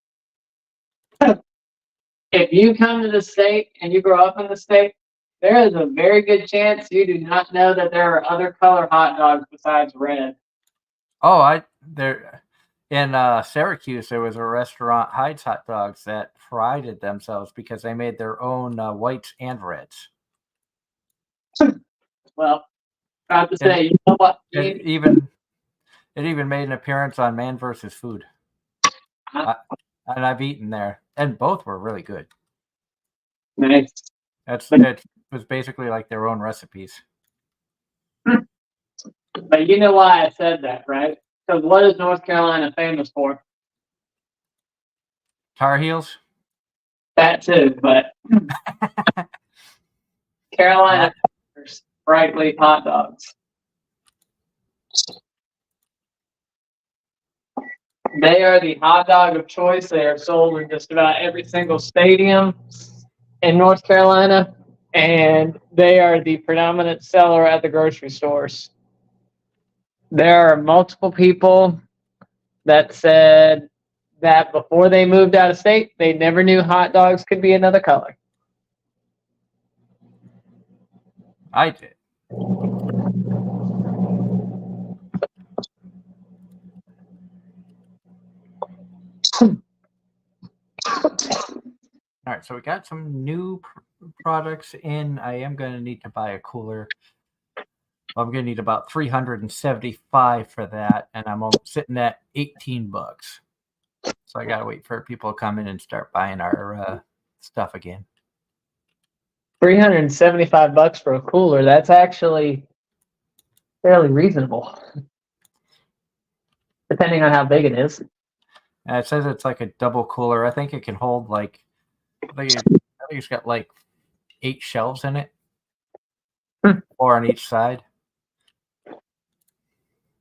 If you come to the state and you grow up in the state, there is a very good chance you do not know that there are other color hot dogs besides red. Oh, there in Syracuse there was a restaurant, Hyde's Hot Dogs, that prided themselves because they made their own whites and reds. Well, proud to say, you know what? It even made an appearance on Man vs. Food. And I've eaten there, and both were really good. Nice. It was basically like their own recipes. But you know why I said that, right? Because what is North Carolina famous for? Tar Heels? That too, but Carolina brightly hot dogs. They are the hot dog of choice. They are sold in just about every single stadium in North Carolina, and they are the predominant seller at the grocery stores. There are multiple people that said that before they moved out of state, they never knew hot dogs could be another color. I did. All right, so we got some new products in. I am going to need to buy a cooler. I'm going to need about $375 for that, and I'm sitting at $18. So I got to wait for people to come in and start buying our stuff again. $375 for a cooler. That's actually fairly reasonable, depending on how big it is. And it says it's like a double cooler. I think it can hold like, I think it's got like 8 shelves in it, 4 on each side.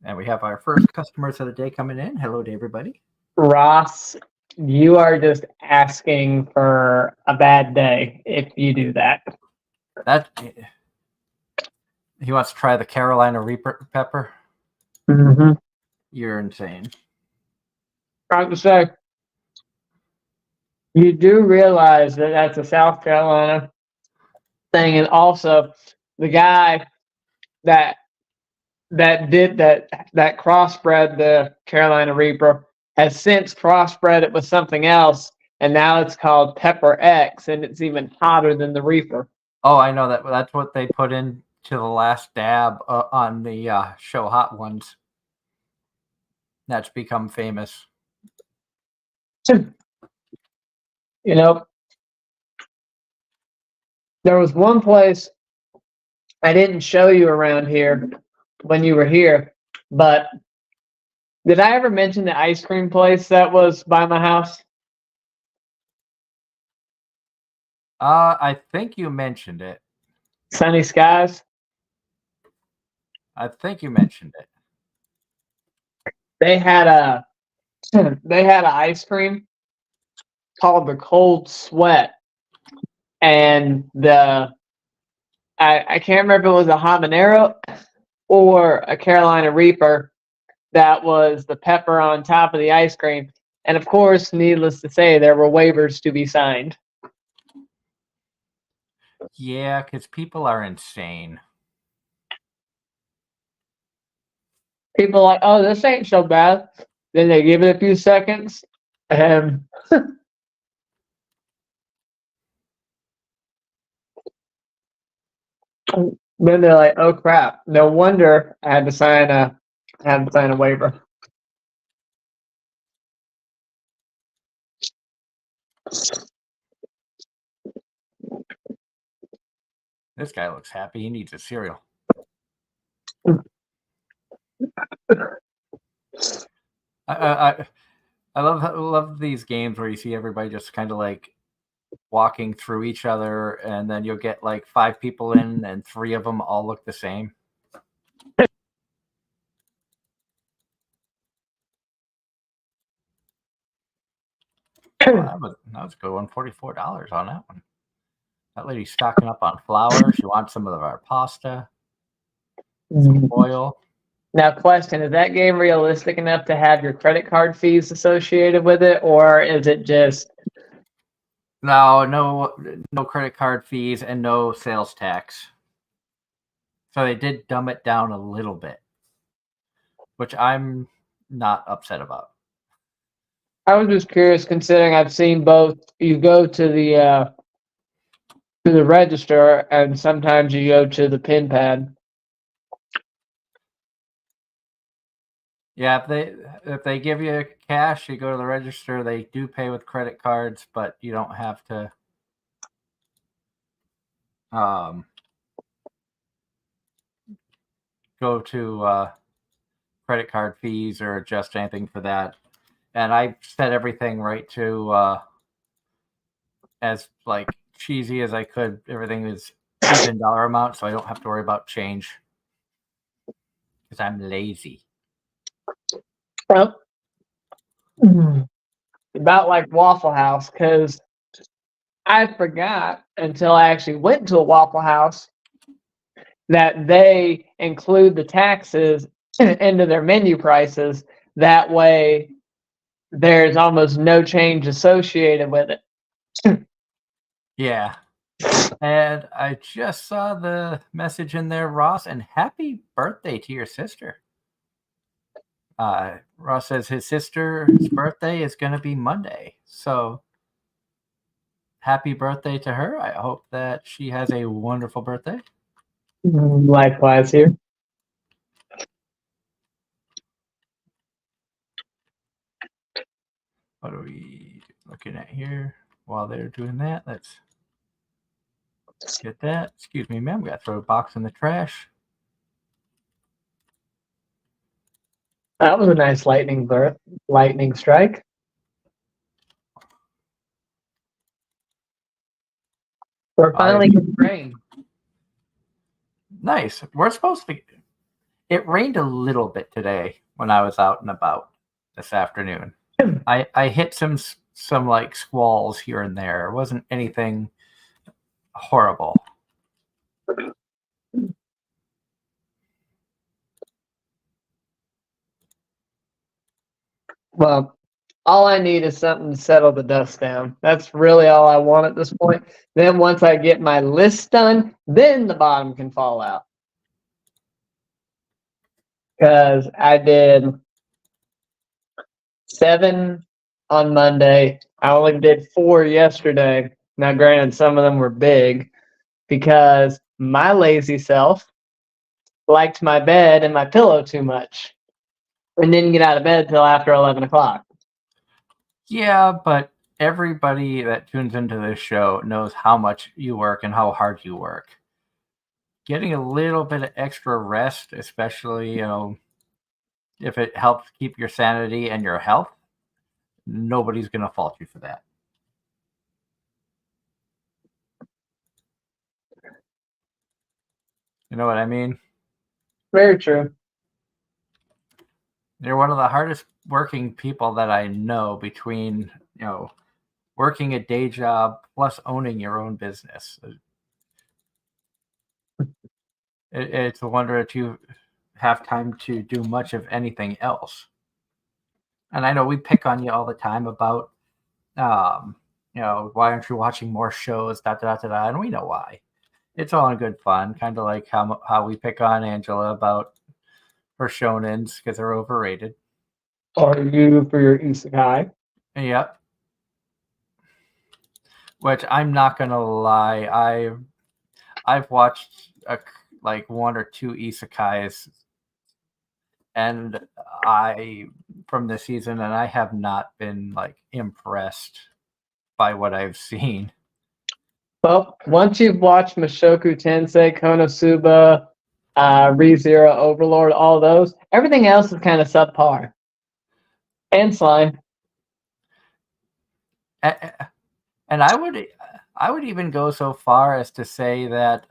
And we have our first customers of the day coming in. Hello to everybody. Ross, you are just asking for a bad day if you do that. He wants to try the Carolina Reaper pepper. Mm-hmm. You're insane. I have to say, you do realize that that's a South Carolina thing, and also the guy that did that crossbred the Carolina Reaper has since crossbred it with something else, and now it's called Pepper X, and it's even hotter than the Reaper. Oh, I know that. That's what they put into the last dab on the show Hot Ones. That's become famous. You know, there was one place I didn't show you around here when you were here, but did I ever mention the ice cream place that was by my house? I think you mentioned it. Sunny Skies? I think you mentioned it. They had an ice cream called the Cold Sweat, and I can't remember if it was a habanero or a Carolina Reaper that was the pepper on top of the ice cream. And of course, needless to say, there were waivers to be signed. Yeah, because people are insane. People are like, oh, this ain't so bad. Then they give it a few seconds, and then they're like, oh crap! No wonder I had to sign a waiver. This guy looks happy. He needs a cereal. I love these games where you see everybody just kind of like walking through each other, and then you'll get like 5 people in, and 3 of them all look the same. that was a good one. $44 on that one. That lady's stocking up on flour. She wants some of our pasta, some oil. Now, question, is that game realistic enough to have your credit card fees associated with it, or is it just... No credit card fees and no sales tax. So they did dumb it down a little bit, which I'm not upset about. I was just curious, considering I've seen both. You go to the register, and sometimes you go to the pin pad. Yeah, if they give you cash, you go to the register. They do pay with credit cards, but you don't have to go to credit card fees or adjust anything for that. And I set everything right to as like cheesy as I could. Everything is even dollar amount, so I don't have to worry about change because I'm lazy. Well, about like Waffle House, because I forgot until I actually went to a Waffle House that they include the taxes into their menu prices. That way, there's almost no change associated with it. Yeah. And I just saw the message in there, Ross, and happy birthday to your sister. Ross says his sister's birthday is going to be Monday. So happy birthday to her. I hope that she has a wonderful birthday. Likewise here. What are we looking at here while they're doing that? Let's get that. Excuse me, ma'am. We got to throw a box in the trash. That was a nice lightning strike. We're finally getting rain. Nice. We're supposed to. It rained a little bit today when I was out and about this afternoon. I hit some like squalls here and there. It wasn't anything horrible. Well, all I need is something to settle the dust down. That's really all I want at this point. Then once I get my list done, then the bottom can fall out. Because I did 7 on Monday. I only did 4 yesterday. Now, granted, some of them were big because my lazy self liked my bed and my pillow too much and didn't get out of bed till after 11 o'clock. Yeah, but everybody that tunes into this show knows how much you work and how hard you work. Getting a little bit of extra rest, especially, if it helps keep your sanity and your health, nobody's going to fault you for that. You know what I mean? Very true. You're one of the hardest working people that I know, between, working a day job plus owning your own business. It's a wonder that you have time to do much of anything else. And I know we pick on you all the time about, why aren't you watching more shows, and we know why. It's all in good fun, kind of like how we pick on Angela about her shonens because they're overrated. Or you for your isekai. Yep. Which I'm not gonna lie, I've watched like 1 or 2 isekais, and from this season, and I have not been like impressed by what I've seen. Well, once you've watched Mushoku Tensei, Konosuba, ReZero, Overlord, all those, everything else is kind of subpar. And Slime. And I would even go so far as to say that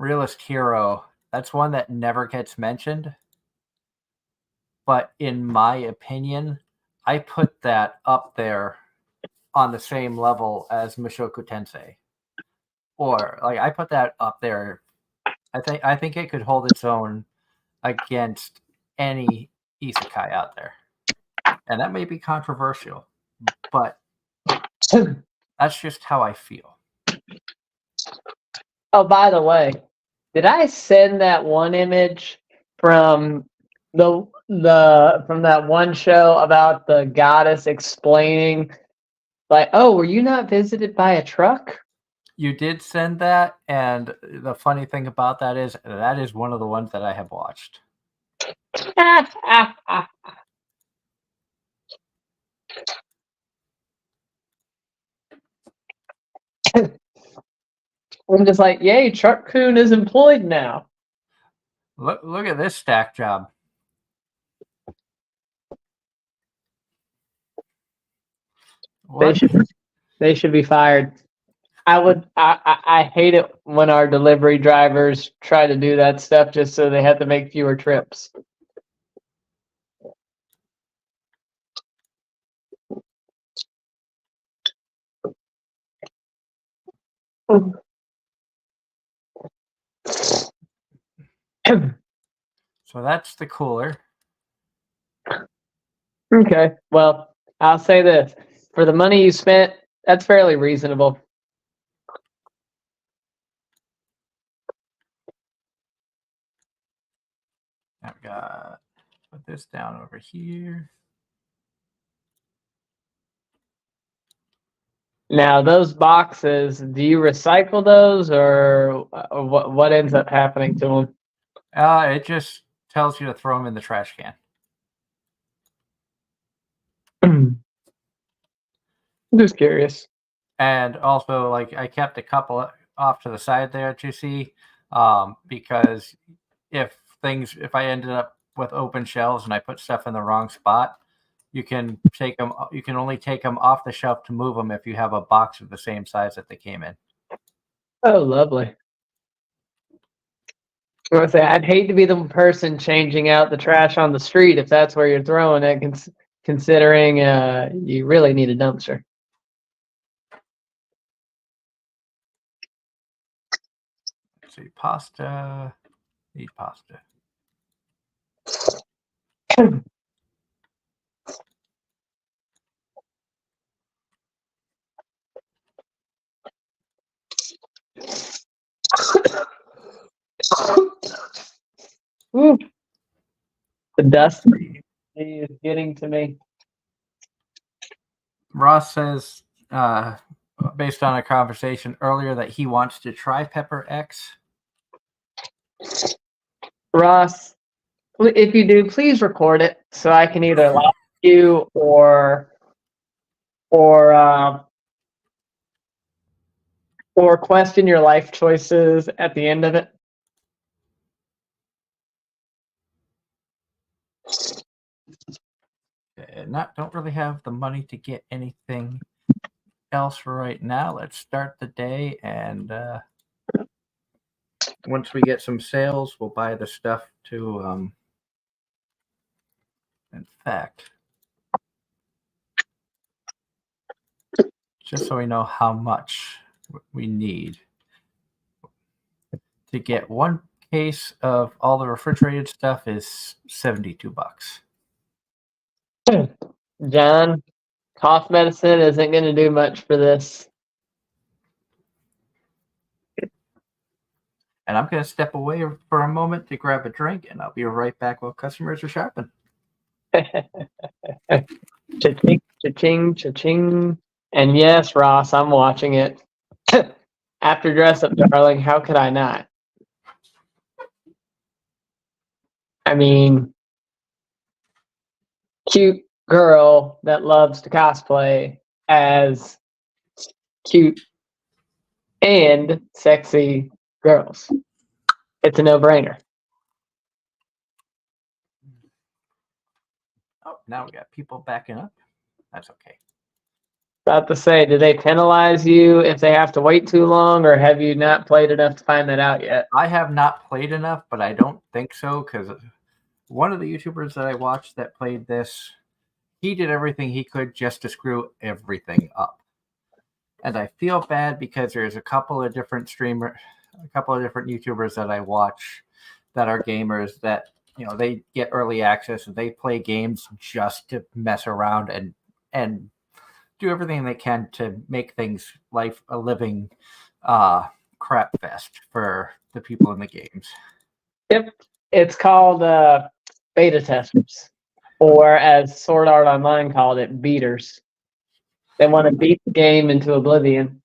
Realist Hero, that's one that never gets mentioned. But in my opinion, I put that up there on the same level as Mushoku Tensei. Or like I put that up there. I think it could hold its own against any isekai out there. And that may be controversial, but that's just how I feel. Oh, by the way, did I send that one image from from that one show about the goddess explaining, like, oh, were you not visited by a truck? You did send that, and the funny thing about that is one of the ones that I have watched. I'm just like, yay, Truck Coon is employed now. Look at this stack job. What? They should be fired. I hate it when our delivery drivers try to do that stuff just so they have to make fewer trips. So that's the cooler. Okay, well, I'll say this. For the money you spent, that's fairly reasonable. I've got put this down over here. Now, those boxes, do you recycle those, or what ends up happening to them? It just tells you to throw them in the trash can. I'm just curious. And also, like, I kept a couple off to the side there to see, because if I ended up with open shelves and I put stuff in the wrong spot, you can take them. You can only take them off the shelf to move them if you have a box of the same size that they came in. Oh, lovely. I was gonna say, I'd hate to be the person changing out the trash on the street if that's where you're throwing it, considering you really need a dumpster. Let's see, pasta. Need pasta. Ooh, the dust is getting to me. Ross says, based on a conversation earlier, that he wants to try Pepper X. Ross, if you do, please record it so I can either laugh at you or question your life choices at the end of it. Don't really have the money to get anything else for right now. Let's start the day, and once we get some sales, we'll buy the stuff to. In fact, just so we know how much we need to get one case of all the refrigerated stuff is $72. John, cough medicine isn't going to do much for this. And I'm going to step away for a moment to grab a drink, and I'll be right back while customers are shopping. Cha-ching, cha-ching, cha-ching. And yes, Ross, I'm watching it. After Dress Up Darling, how could I not? I mean, cute girl that loves to cosplay as cute and sexy girls. It's a no-brainer. Oh, now we got people backing up. That's okay. About to say, do they penalize you if they have to wait too long, or have you not played enough to find that out yet? I have not played enough, but I don't think so, because one of the YouTubers that I watched that played this, he did everything he could just to screw everything up. And I feel bad because there's a couple of different YouTubers that I watch that are gamers that, they get early access and they play games just to mess around and do everything they can to make things a living crap fest for the people in the games. Yep. It's called beta testers, or as Sword Art Online called it, beaters. They want to beat the game into oblivion.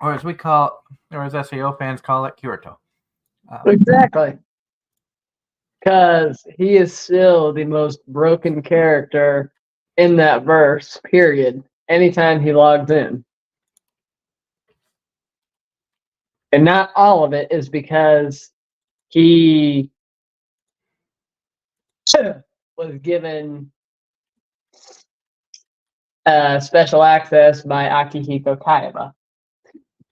Or as SAO fans call it, Kirito. Exactly. Because he is still the most broken character in that verse, period, anytime he logs in. And not all of it is because he was given special access by Akihiko Kaiba.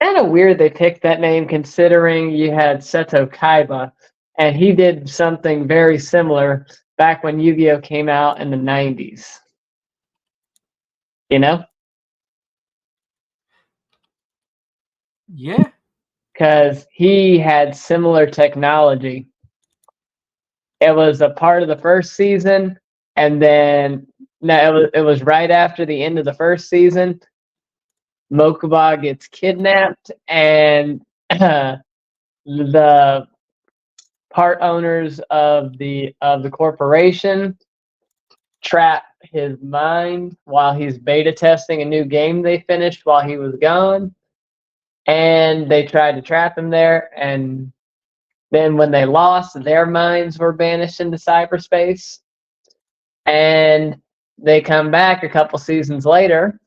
Kind of weird they picked that name considering you had Seto Kaiba, and he did something very similar back when Yu-Gi-Oh came out in the 90s. You know? Yeah. Because he had similar technology. It was a part of the first season, and then it was right after the end of the first season. Mokuba gets kidnapped, and the part owners of the corporation trap his mind while he's beta testing a new game they finished while he was gone, and they tried to trap him there, and then when they lost, their minds were banished into cyberspace, and they come back a couple seasons later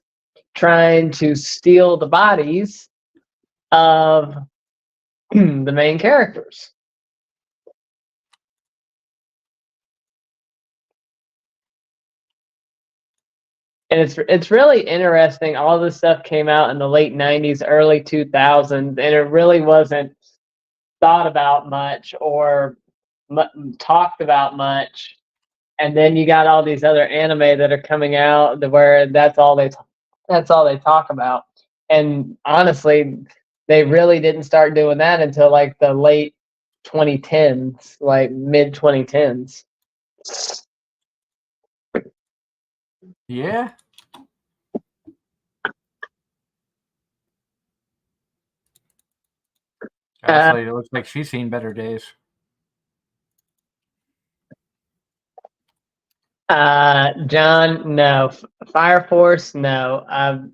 trying to steal the bodies of the main characters. And it's really interesting. All this stuff came out in the late 90s, early 2000s, and it really wasn't thought about much or talked about much. And then you got all these other anime that are coming out where that's all they talk about. And honestly, they really didn't start doing that until like the late 2010s, like mid 2010s. Yeah. Honestly, it looks like she's seen better days. John, no. Fire Force, no.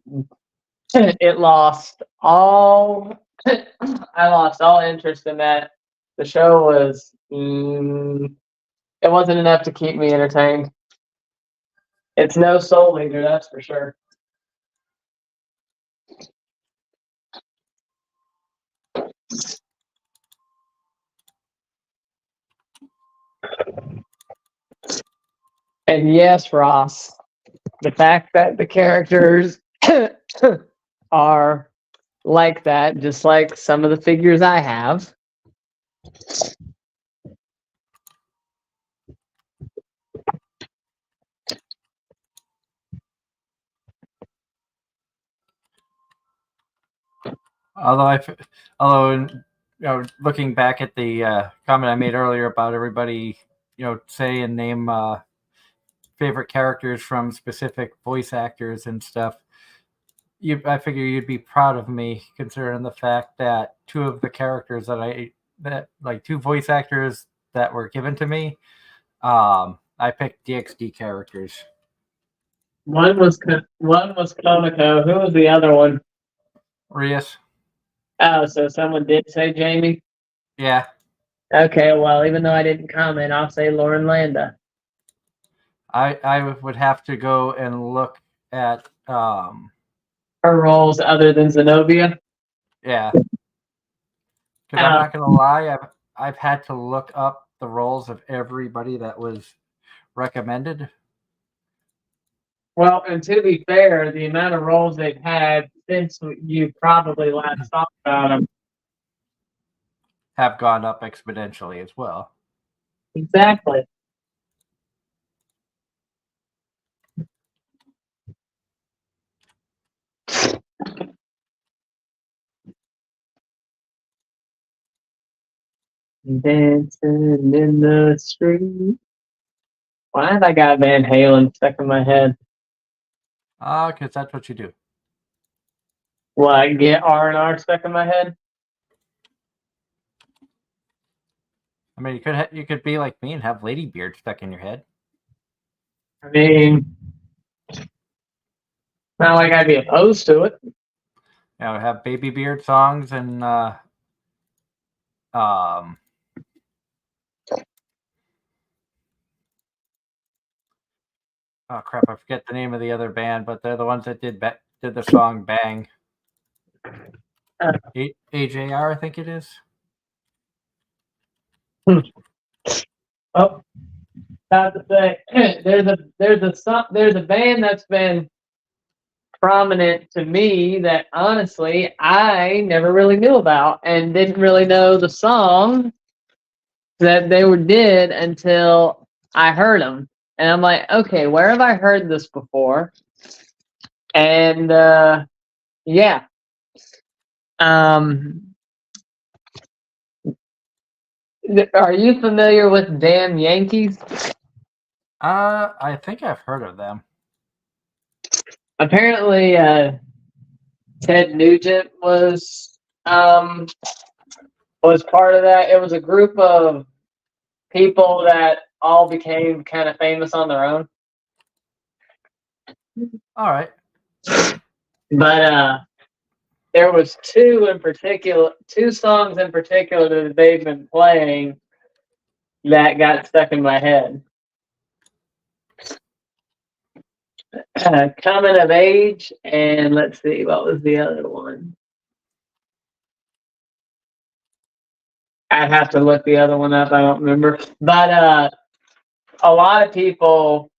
It lost all. I lost all interest in that. The show was. It wasn't enough to keep me entertained. It's no Soul Eater, that's for sure. And yes, Ross, the fact that the characters are like that, just like some of the figures I have. Although looking back at the comment I made earlier about everybody, say and name favorite characters from specific voice actors and stuff. I figure you'd be proud of me considering the fact that two of the characters two voice actors that were given to me, I picked DxD characters. One was Komiko. Who was the other one? Rias. Oh, so someone did say Jamie? Yeah. Okay, well, even though I didn't comment, I'll say Lauren Landa. I would have to go and look at her roles other than Zenobia. Yeah. Because I'm not gonna lie, I've had to look up the roles of everybody that was recommended. Well, and to be fair, the amount of roles they've had since you probably last talked about them. Have gone up exponentially as well. Exactly. Dancing in the street. Why have I got Van Halen stuck in my head? Because that's what you do. What, get R&R stuck in my head? I mean, you could be like me and have Lady Beard stuck in your head. I mean, not like I'd be opposed to it. You know, have Baby Beard songs and oh crap, I forget the name of the other band, but they're the ones that did the song "Bang." AJR, I think it is. Oh, about to say, there's a band that's been prominent to me that honestly I never really knew about and didn't really know the song that they did until I heard them, and I'm like, okay, where have I heard this before? And yeah, are you familiar with Damn Yankees? I think I've heard of them. Apparently, Ted Nugent was part of that. It was a group of people that all became kind of famous on their own. All right. But there was two songs in particular that they've been playing that got stuck in my head. Coming of Age, and let's see, what was the other one? I'd have to look the other one up. I don't remember. But a lot of people,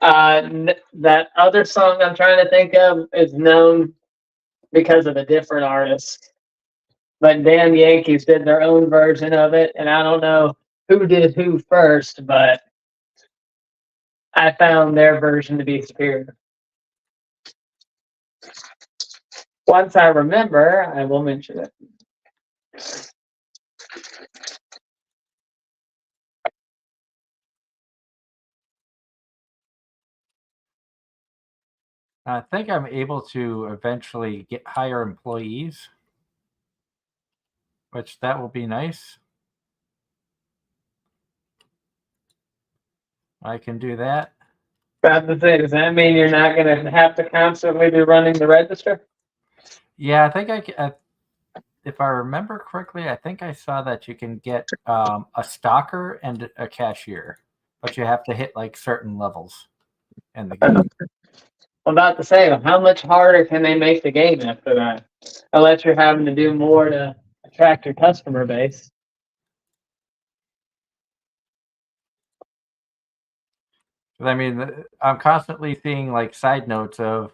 that other song I'm trying to think of is known because of a different artist. But Damn Yankees did their own version of it, and I don't know who did who first, but I found their version to be superior. Once I remember, I will mention it. I think I'm able to eventually hire employees, which that will be nice. I can do that. About to say, does that mean you're not going to have to constantly be running the register? Yeah, I think if I remember correctly, I think I saw that you can get a stalker and a cashier, but you have to hit like certain levels in the game. I'm about to say, how much harder can they make the game after that? Unless you're having to do more to attract your customer base. I mean, I'm constantly seeing like side notes of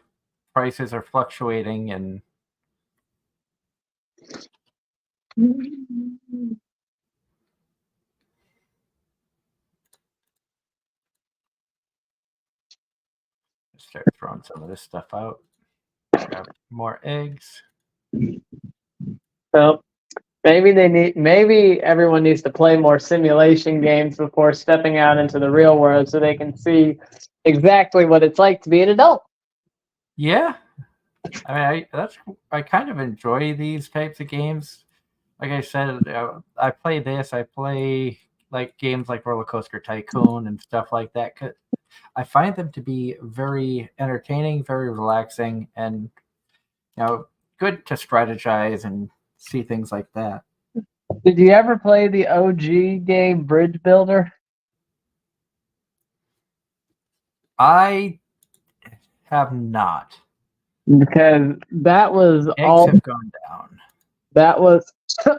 prices are fluctuating and start throwing some of this stuff out. Grab more eggs. So maybe everyone needs to play more simulation games before stepping out into the real world so they can see exactly what it's like to be an adult. Yeah, I mean, I kind of enjoy these types of games. Like I said, I play this. I play like games like Roller Coaster Tycoon and stuff like that. 'Cause I find them to be very entertaining, very relaxing, and good to strategize and see things like that. Did you ever play the OG game Bridge Builder? I have not. Because that was Eggs have gone down. that was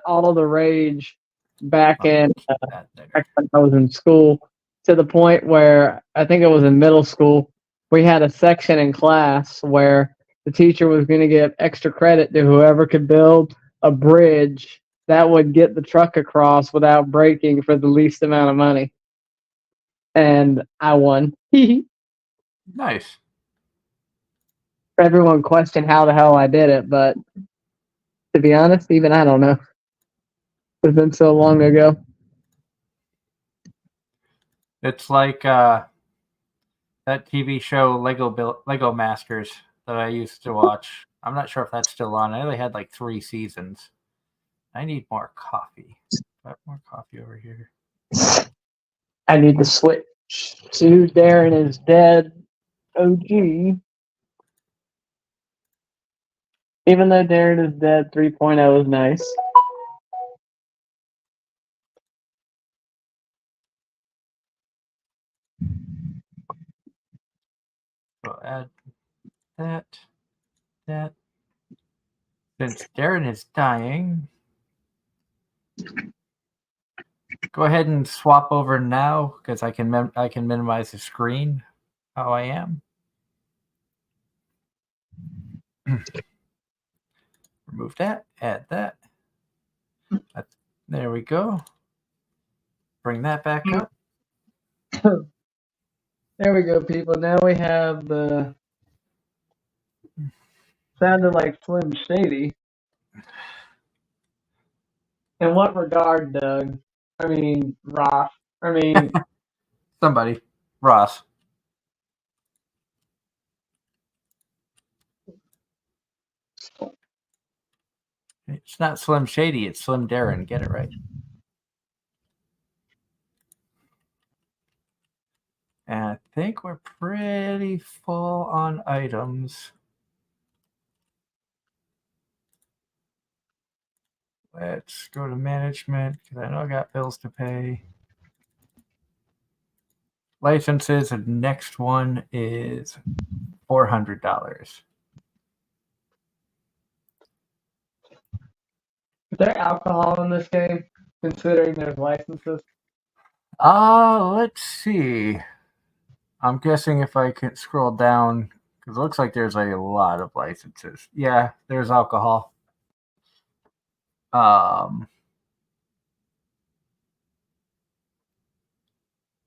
all the rage back in That there. back when I was in school, to the point where I think it was in middle school we had a section in class where the teacher was going to give extra credit to whoever could build a bridge that would get the truck across without breaking for the least amount of money. And I won. Nice. Everyone questioned how the hell I did it, but to be honest, even I don't know. It's been so long ago. It's like that TV show Lego Masters that I used to watch. I'm not sure if that's still on. I know they had like 3 seasons. I need more coffee. I have more coffee over here. I need to switch to Darren is Dead OG. Even though Darren is Dead 3.0 is nice. So add that. Since Darren is dying, go ahead and swap over now because I can minimize the screen how I am. Remove that, add that. There we go. Bring that back up. There we go, people. Now we have the sounded like Slim Shady. In what regard, Doug? I mean, Ross. I mean, Somebody. Ross. It's not Slim Shady, it's Slim Darren. Get it right. And I think we're pretty full on items. Let's go to management because I know I got bills to pay. Licenses, the next one is $400. is there alcohol in this game, considering there's licenses? Let's see. I'm guessing if I can scroll down, because it looks like there's a lot of licenses. Yeah, there's alcohol.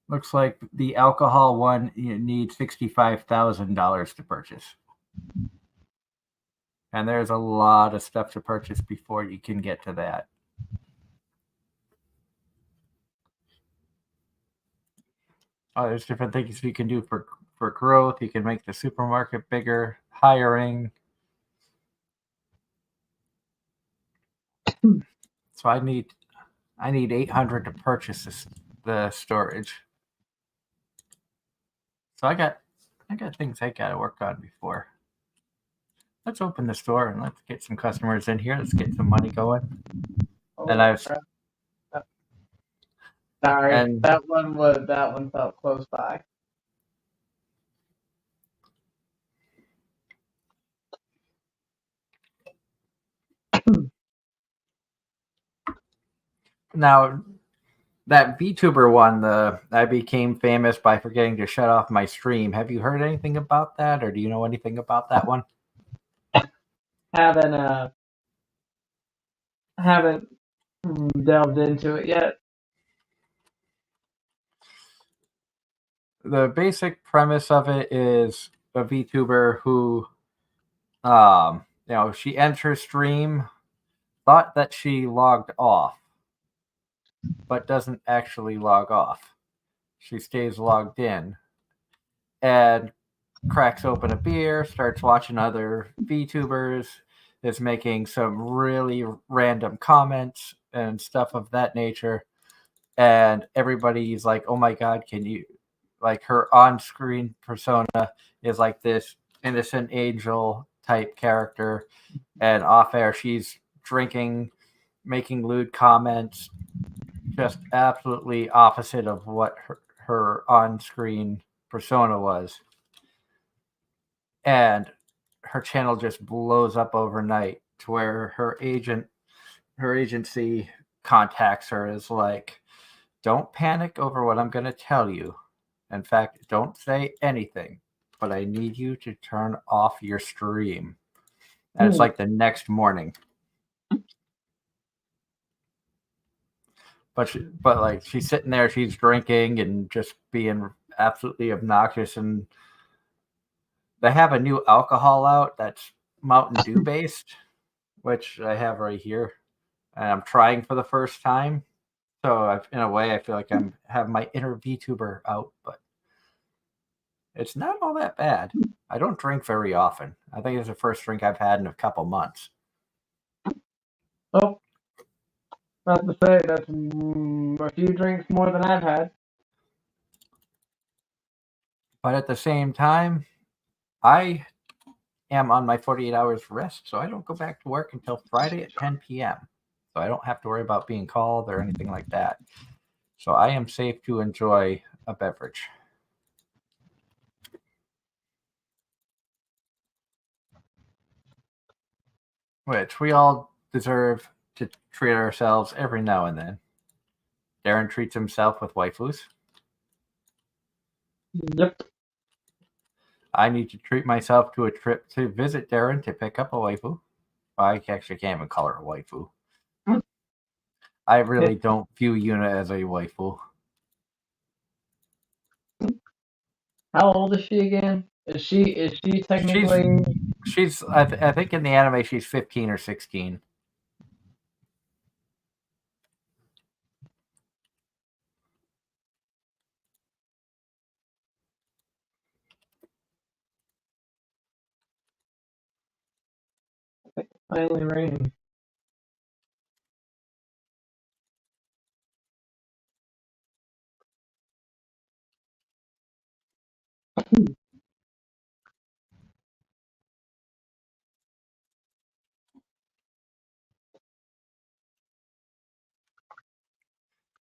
Looks like the alcohol one, you need $65,000 to purchase. And there's a lot of stuff to purchase before you can get to that. Oh, there's different things you can do for growth. You can make the supermarket bigger, hiring. So I need 800 to purchase the storage. So I got things I got to work on before. Let's open the store and let's get some customers in here. Let's get some money going. And I've Sorry, and that one felt close by. now that VTuber one, I became famous by forgetting to shut off my stream. Have you heard anything about that, or do you know anything about that one? Haven't delved into it yet. The basic premise of it is a VTuber who, she ends her stream, thought that she logged off, but doesn't actually log off. She stays logged in and cracks open a beer, starts watching other VTubers, is making some really random comments and stuff of that nature. And everybody's like, oh my God, can you, like, her on-screen persona is like this innocent angel type character. And off air, she's drinking, making lewd comments, just absolutely opposite of what her on-screen persona was. And her channel just blows up overnight to where her agency contacts her, is like, don't panic over what I'm going to tell you. In fact, don't say anything. but I need you to turn off your stream. And it's like the next morning. But like she's sitting there, she's drinking and just being absolutely obnoxious. And they have a new alcohol out that's Mountain Dew based, which I have right here, and I'm trying for the first time. So in a way, I feel like I'm have my inner VTuber out, but it's not all that bad. I don't drink very often. I think it's the first drink I've had in a couple months. Oh, not to say that's a few drinks more than I've had. But at the same time, I am on my 48 hours rest, so I don't go back to work until Friday at 10 p.m. So I don't have to worry about being called or anything like that. So I am safe to enjoy a beverage. Which we all deserve to treat ourselves every now and then. Darren treats himself with waifus. Yep. I need to treat myself to a trip to visit Darren to pick up a waifu. I actually can't even call her a waifu. I really don't view Yuna as a waifu. How old is she again? Is she technically? She's I think in the anime she's 15 or 16. Finally raining.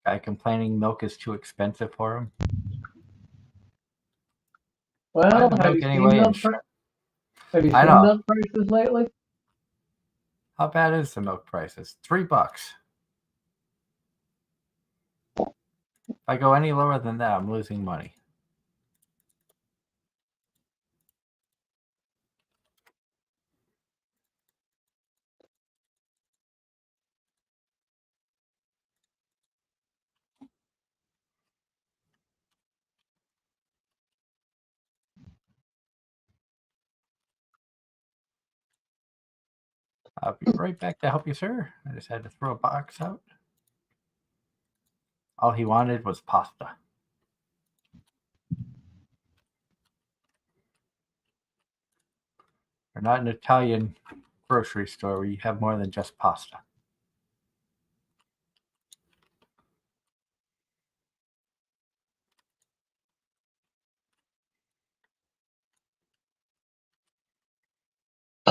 Guy complaining milk is too expensive for him. Well, Buy the have milk you anyway seen and milk? Have you I seen know. milk prices lately? How bad is the milk prices? $3. If I go any lower than that, I'm losing money. I'll be right back to help you, sir. I just had to throw a box out. All he wanted was pasta. We're not an Italian grocery store where you have more than just pasta.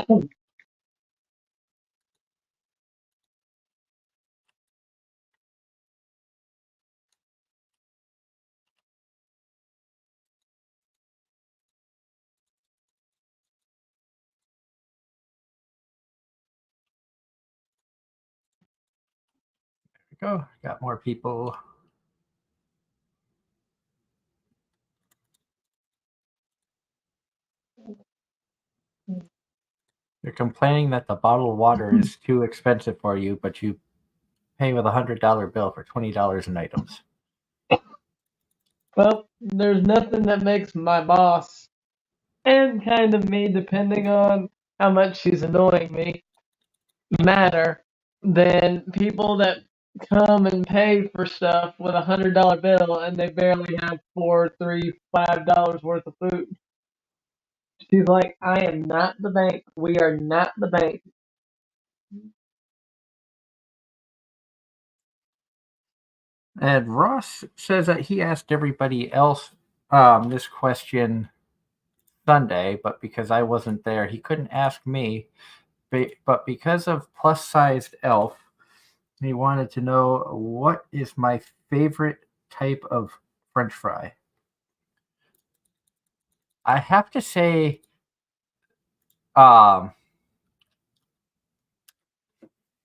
There we go. Got more people. You're complaining that the bottled water is too expensive for you, but you pay with a $100 bill for $20 in items. Well, there's nothing that makes my boss and kind of me, depending on how much she's annoying me, matter than people that come and pay for stuff with $100 bill and they barely have $4, $3, $5 worth of food. She's like, I am not the bank. We are not the bank. And Ross says that he asked everybody else this question Sunday, but because I wasn't there, he couldn't ask me. But because of plus-sized elf, he wanted to know what is my favorite type of French fry. I have to say,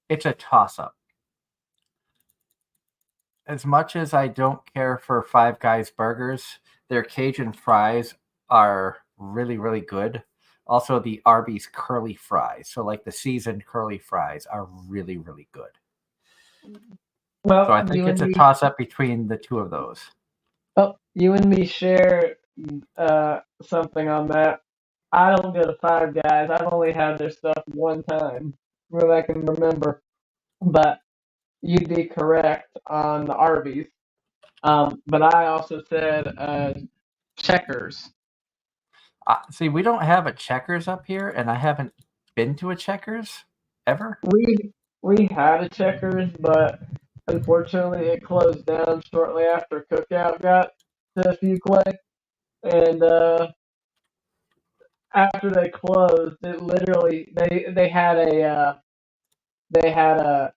it's a toss-up. As much as I don't care for Five Guys burgers, their Cajun fries are really, really good. Also, the Arby's curly fries, so like the seasoned curly fries, are really, really good. Well, So I think it's a toss up between the two of those. Oh, you and me share something on that. I don't go to Five Guys. I've only had their stuff one time, what I can remember. But you'd be correct on the Arby's. But I also said Checkers. See, we don't have a Checkers up here, and I haven't been to a Checkers ever. We had a Checkers, but unfortunately it closed down shortly after Cookout got to Fuquay. And after they closed, it literally they had they had a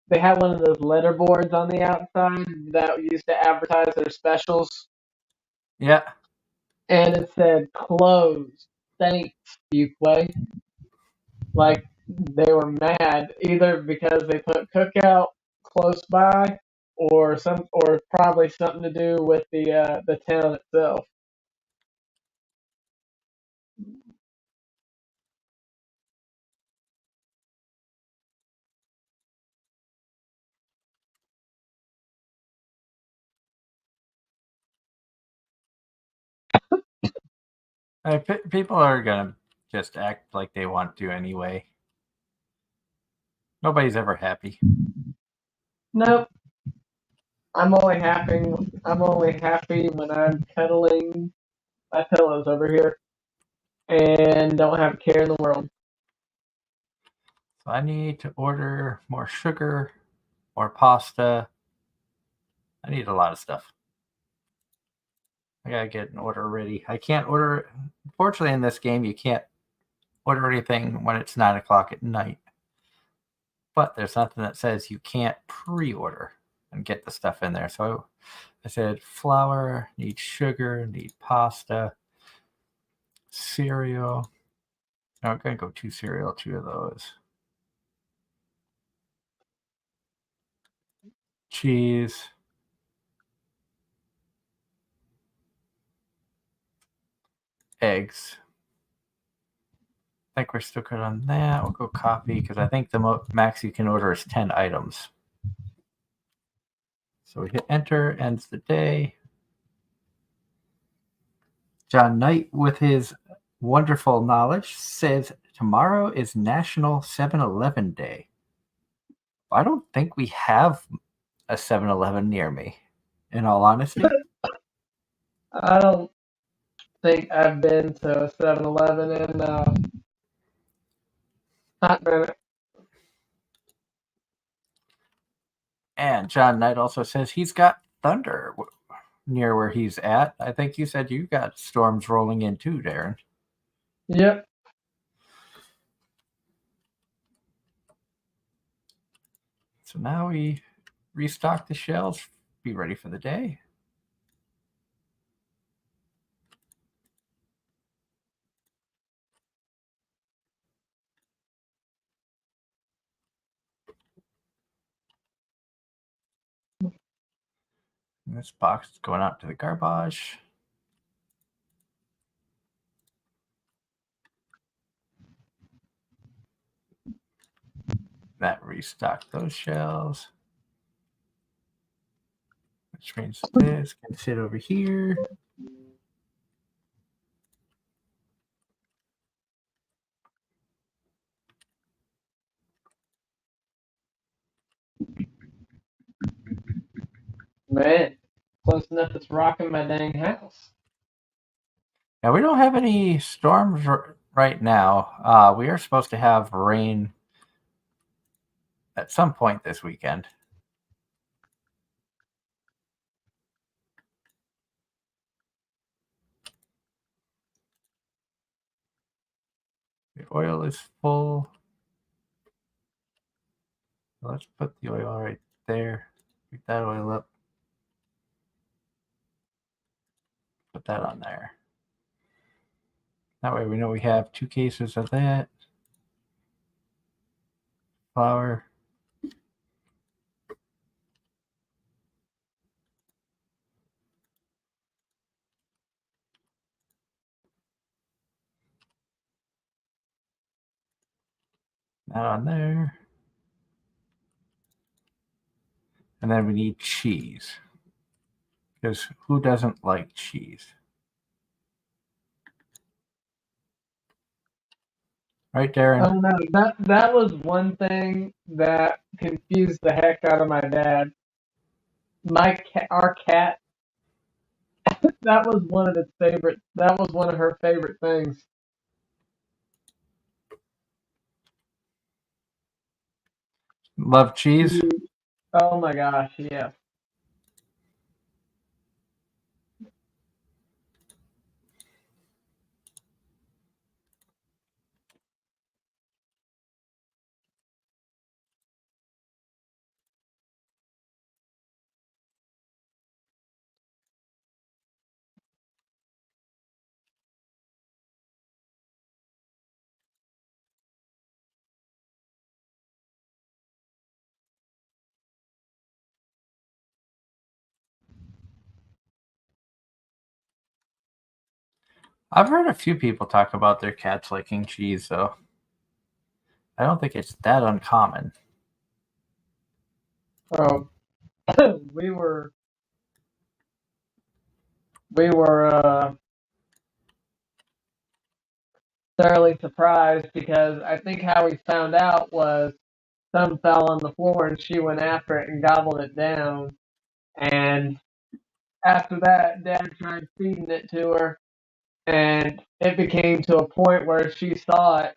they had one of those letter boards on the outside that used to advertise their specials, Yeah. and it said "Closed. Thanks, Fuquay." Like they were mad either because they put Cookout close by, or probably something to do with the town itself. People are gonna just act like they want to anyway. Nobody's ever happy. Nope. I'm only happy. I'm only happy when I'm cuddling my pillows over here and don't have a care in the world. So I need to order more sugar, more pasta. I need a lot of stuff. I gotta get an order ready. I can't order. Unfortunately, in this game, you can't order anything when it's 9 o'clock at night. But there's nothing that says you can't pre-order and get the stuff in there. So I said flour, need sugar, need pasta, cereal. No, I'm gonna go two cereal, two of those. Cheese. Eggs. I think we're still good on that. We'll go coffee because I think the max you can order is 10 items. So we hit enter, ends the day. John Knight, with his wonderful knowledge, says tomorrow is National 7-Eleven Day. I don't think we have a 7-Eleven near me, in all honesty. I don't think I've been to a 7-Eleven in hot minute. And John Knight also says he's got thunder near where he's at. I think you said you got storms rolling in too, Darren. Yep. So now we restock the shelves, be ready for the day. And this box is going out to the garbage. That restocked those shelves. Which means this can sit over here. Man, close enough it's rocking my dang house. Now, we don't have any storms right now. We are supposed to have rain at some point this weekend. The oil is full. Let's put the oil right there. Pick that oil up. Put that on there. That way we know we have 2 cases of that. Flour. That on there. And then we need cheese. Because who doesn't like cheese? Right, Darren? Oh no, that was one thing that confused the heck out of my dad. Our cat, that was one of its favorite. That was one of her favorite things. Love cheese? Oh my gosh, yeah. I've heard a few people talk about their cats liking cheese, though. I don't think it's that uncommon. Oh, we were thoroughly surprised because I think how we found out was some fell on the floor and she went after it and gobbled it down. And after that, Dad tried feeding it to her, and it became to a point where if she saw it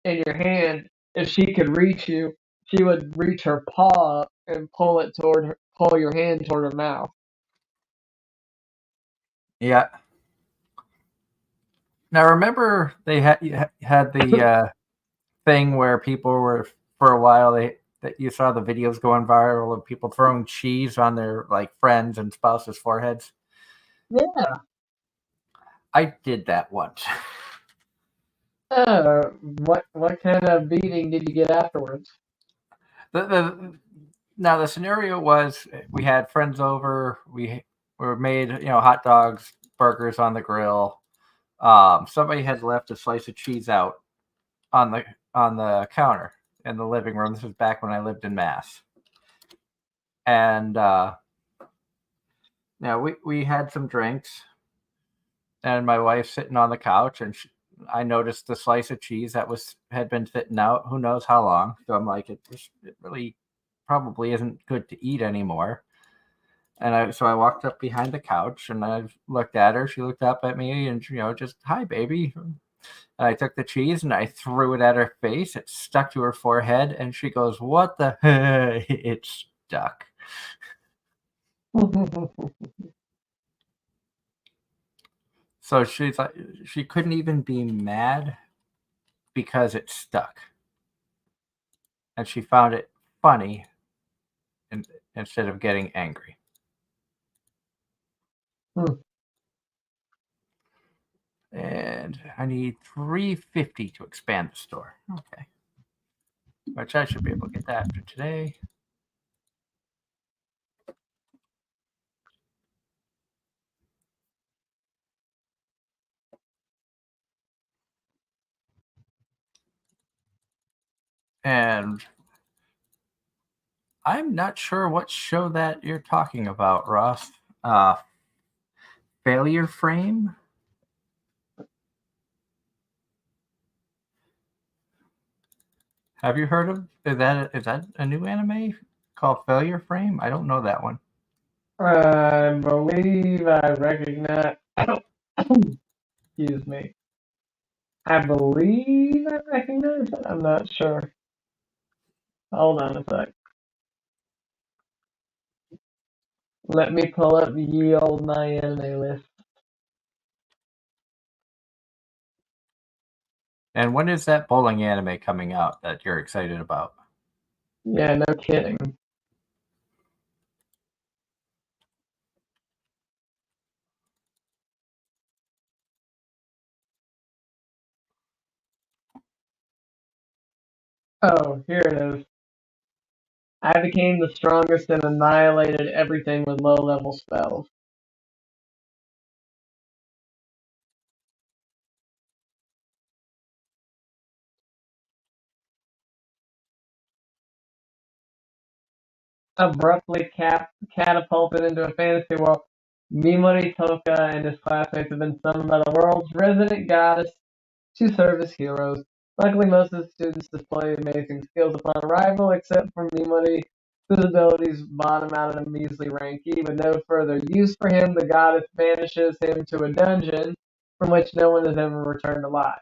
in your hand, if she could reach you, she would reach her paw up and pull your hand toward her mouth. Yeah. Now remember they had the thing where people were for a while that you saw the videos going viral of people throwing cheese on their like friends and spouses' foreheads. Yeah. I did that once. What kind of beating did you get afterwards? Now the scenario was we had friends over. We were made hot dogs, burgers on the grill. Somebody had left a slice of cheese out on the counter in the living room. This was back when I lived in Mass, and we had some drinks, and my wife sitting on the couch, and I noticed the slice of cheese that had been sitting out. Who knows how long? So I'm like, it really probably isn't good to eat anymore. And I walked up behind the couch and I looked at her. She looked up at me and just hi baby. And I took the cheese and I threw it at her face. It stuck to her forehead and she goes, "What the?" It stuck. So she's like, she couldn't even be mad because it stuck, and she found it funny instead of getting angry. And I need $350 to expand the store. Okay. Which I should be able to get that for today. And I'm not sure what show that you're talking about, Ross. Failure Frame? Have you heard of is that a new anime called Failure Frame? I don't know that one. I believe I recognize. Excuse me. I believe I recognize it. I'm not sure. Hold on a sec. Let me pull up ye old my anime list. And when is that bowling anime coming out that you're excited about? Yeah, no kidding. Oh, here it is. I became the strongest and annihilated everything with low-level spells. abruptly catapulted into a fantasy world. Mimori Toka and his classmates have been summoned by the world's resident goddess to serve as heroes. Luckily, most of the students display amazing skills upon arrival, except for Mimori, whose abilities bottom out at a measly rank E. With no further use for him, the goddess banishes him to a dungeon from which no one has ever returned alive.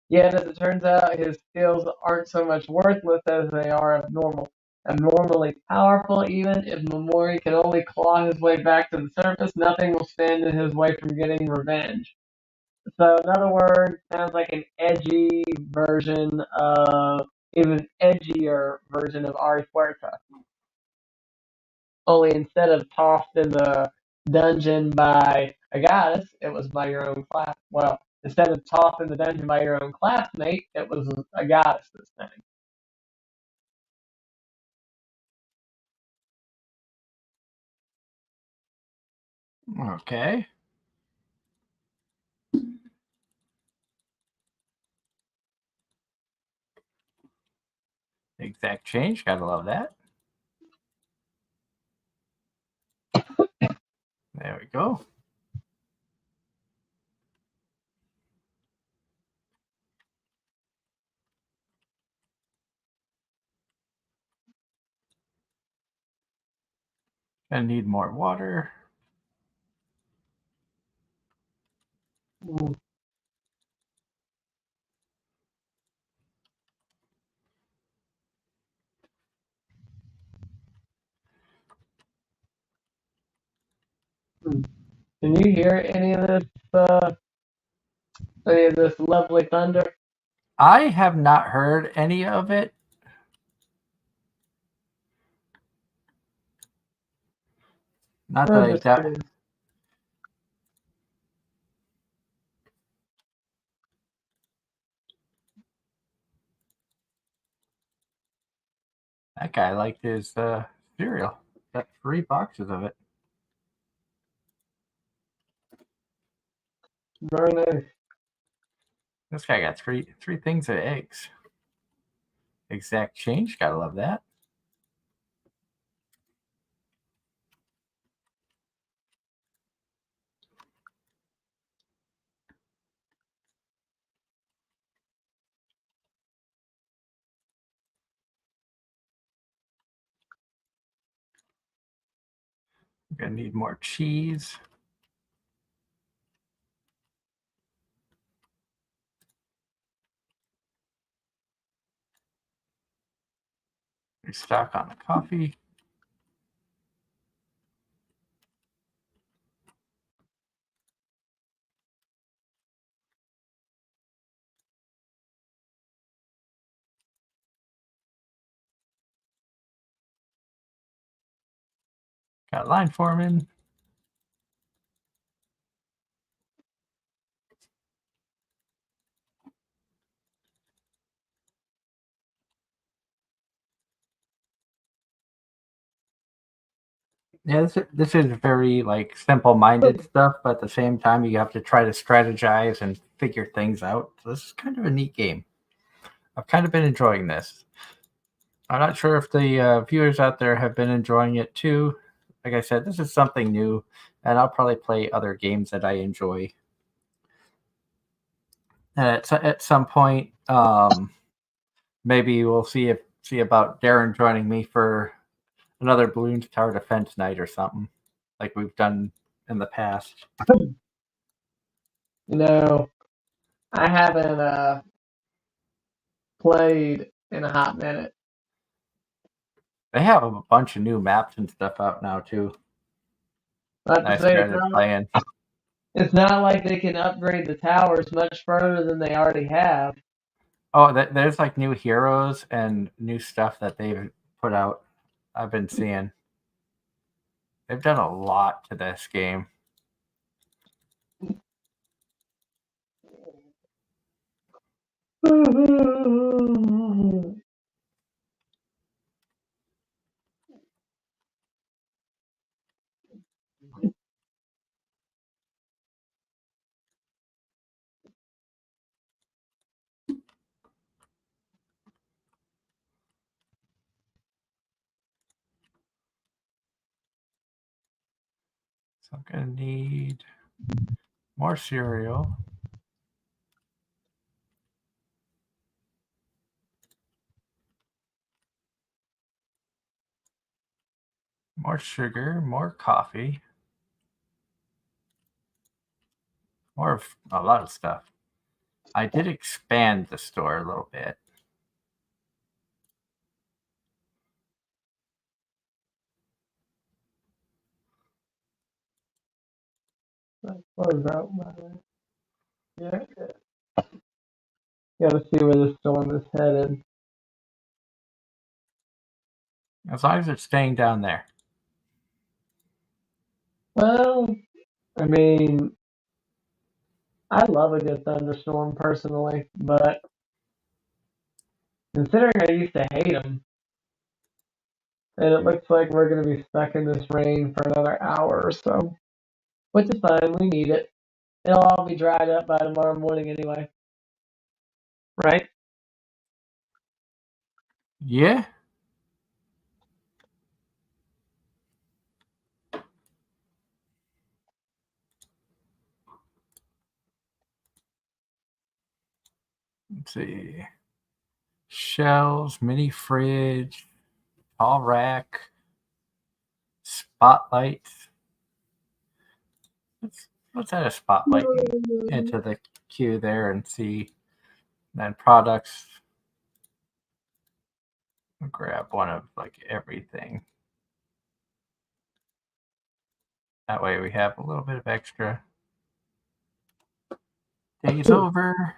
Yet, as it turns out, his skills aren't so much worthless as they are abnormally powerful. Even if Mimori can only claw his way back to the surface, nothing will stand in his way from getting revenge. So, in other words, sounds like an edgy version of, even edgier version of Ari Puerta. Only instead of tossed in the dungeon by a goddess, it was by your own class. Well, instead of tossed in the dungeon by your own classmate, it was a goddess this time. Okay. Exact change. Gotta love that. There we go. I need more water. Can you hear any of this lovely thunder? I have not heard any of it. Not that I doubt. That guy liked his cereal. Got 3 boxes of it. Very nice. This guy got three things of eggs. Exact change. Gotta love that. I'm gonna need more cheese. Restock on the coffee. Got line foreman. Yeah, this is very like simple-minded stuff, but at the same time, you have to try to strategize and figure things out. So this is kind of a neat game. I've kind of been enjoying this. I'm not sure if the viewers out there have been enjoying it too. Like I said, this is something new, and I'll probably play other games that I enjoy. And at some point, maybe we'll see about Darren joining me for another Balloons Tower Defense night or something, like we've done in the past. I haven't played in a hot minute. They have a bunch of new maps and stuff out now too. I started playing. It's not like they can upgrade the towers much further than they already have. Oh, there's like new heroes and new stuff that they've put out. I've been seeing. They've done a lot to this game. So I'm gonna need more cereal. More sugar, more coffee, more of a lot of stuff. I did expand the store a little bit. Close out my yeah. Gotta see where the storm is headed. As long as it's staying down there. Well, I mean, I love a good thunderstorm personally, but considering I used to hate them, and it looks like we're going to be stuck in this rain for another hour or so, which is fine. We need it. It'll all be dried up by tomorrow morning anyway. Right? Yeah. Let's see. Shelves, mini fridge, tall rack, spotlight. Let's add a spotlight into the queue there and see. Then products. I'll grab one of like everything. That way we have a little bit of extra. Day's over.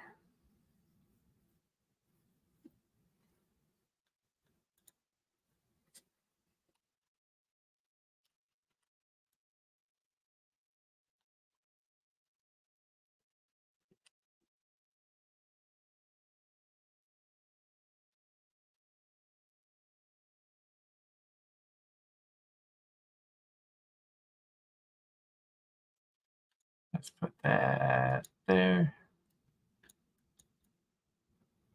Let's put that there.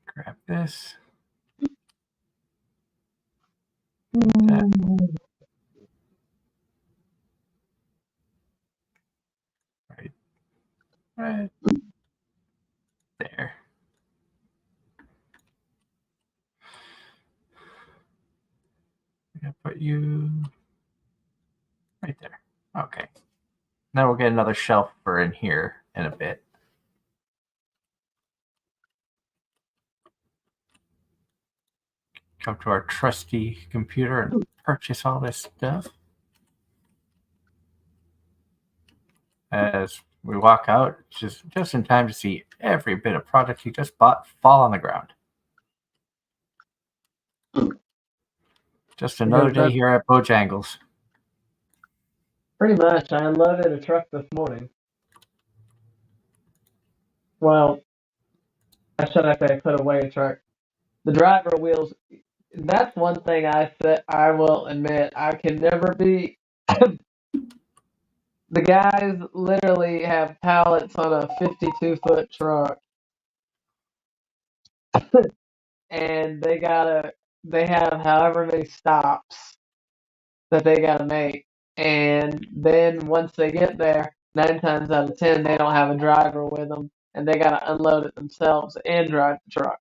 Grab this. That right there. I'm gonna put you right there. Okay. Now we'll get another shelf for in here in a bit. Come to our trusty computer and purchase all this stuff. As we walk out, just in time to see every bit of product you just bought fall on the ground. Just another day here at Bojangles. Pretty much. I unloaded a truck this morning. Well, I should I say I put away a truck. The driver wheels. That's one thing I will admit I can never be. The guys literally have pallets on a 52-foot truck, and they have however many stops that they gotta make, and then once they get there, 9 times out of 10 they don't have a driver with them, and they gotta unload it themselves and drive the truck.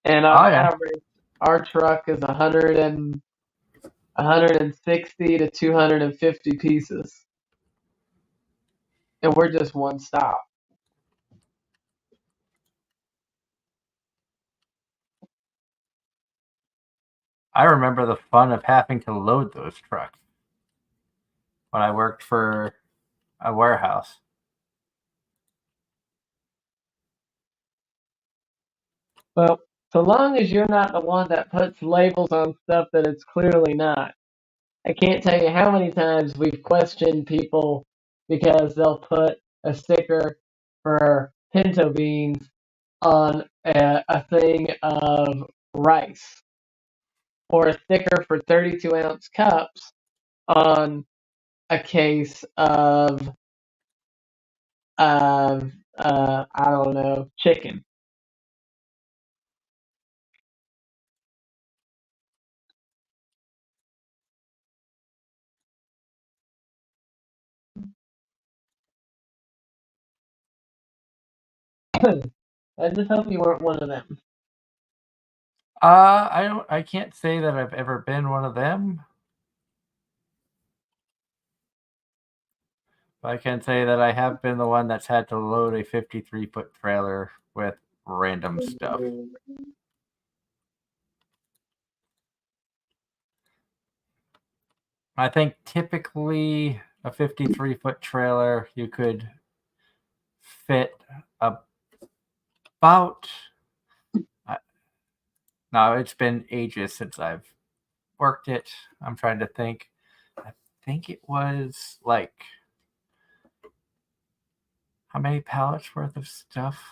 And on average, our truck is 160 to 250 pieces, and we're just one stop. I remember the fun of having to load those trucks when I worked for a warehouse. Well, so long as you're not the one that puts labels on stuff that it's clearly not. I can't tell you how many times we've questioned people because they'll put a sticker for pinto beans on a thing of rice, or a sticker for 32-ounce cups on a case of I don't know, chicken. I just hope you weren't one of them. I can't say that I've ever been one of them. But I can say that I have been the one that's had to load a 53-foot trailer with random stuff. I think typically a 53-foot trailer you could fit about. No, it's been ages since I've worked it. I'm trying to think. I think it was like how many pallets worth of stuff?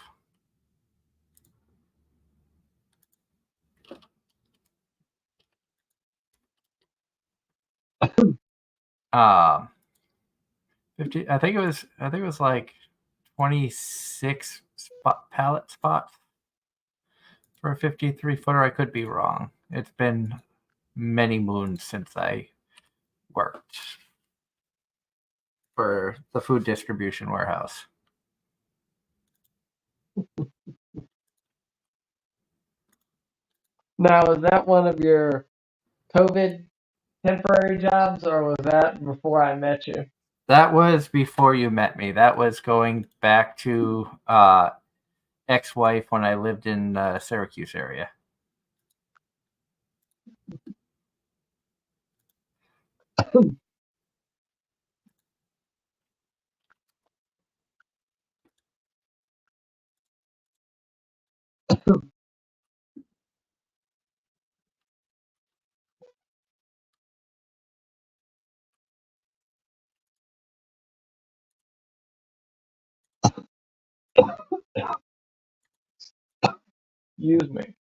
Um, 50. I think it was like 26 pallet spots for a 53-footer. I could be wrong. It's been many moons since I worked for the food distribution warehouse. Now, was that one of your COVID temporary jobs, or was that before I met you? That was before you met me. That was going back to ex-wife when I lived in Syracuse area. Excuse me.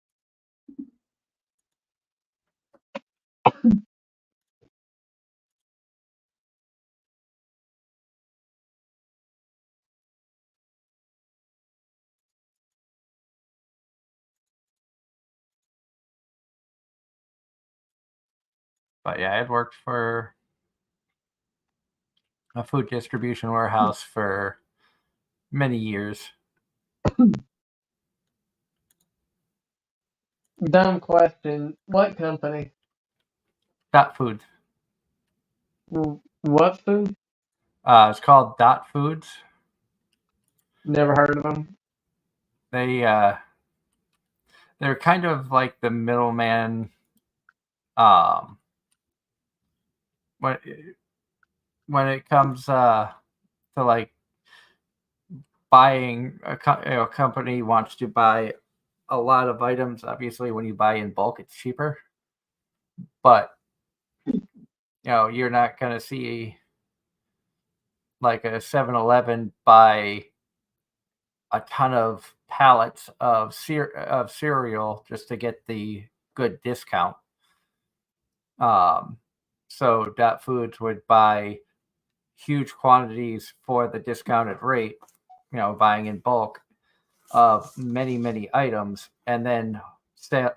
But yeah, I had worked for a food distribution warehouse for many years. Dumb question. What company? Dot Foods. What food? It's called Dot Foods. Never heard of them. They're kind of like the middleman. When it comes to like buying a company wants to buy a lot of items. Obviously, when you buy in bulk, it's cheaper. But you're not going to see like a 7-Eleven buy a ton of pallets of cereal just to get the good discount. So Dot Foods would buy huge quantities for the discounted rate, buying in bulk of many items, and then sell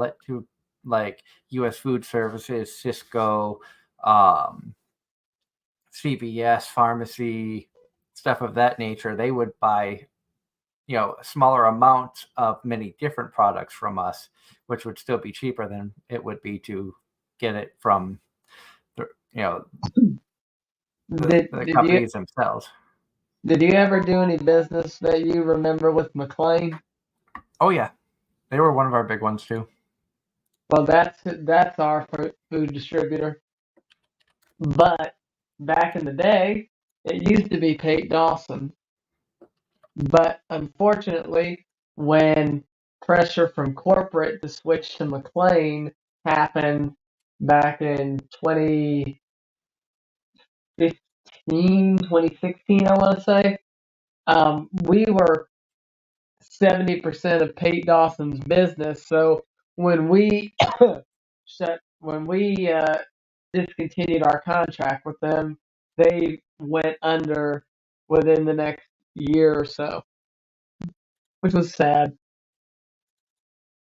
it to like U.S. Food Services, Cisco, CVS, pharmacy, stuff of that nature. They would buy smaller amounts of many different products from us, which would still be cheaper than it would be to get it from the companies themselves. Did you ever do any business that you remember with McLean? Oh yeah, they were one of our big ones too. Well, that's our food distributor. But back in the day, it used to be Pate Dawson. But unfortunately, when pressure from corporate to switch to McLean happened back in 2015, 2016, I want to say, we were 70% of Pate Dawson's business. So when we discontinued our contract with them, they went under within the next year or so, which was sad.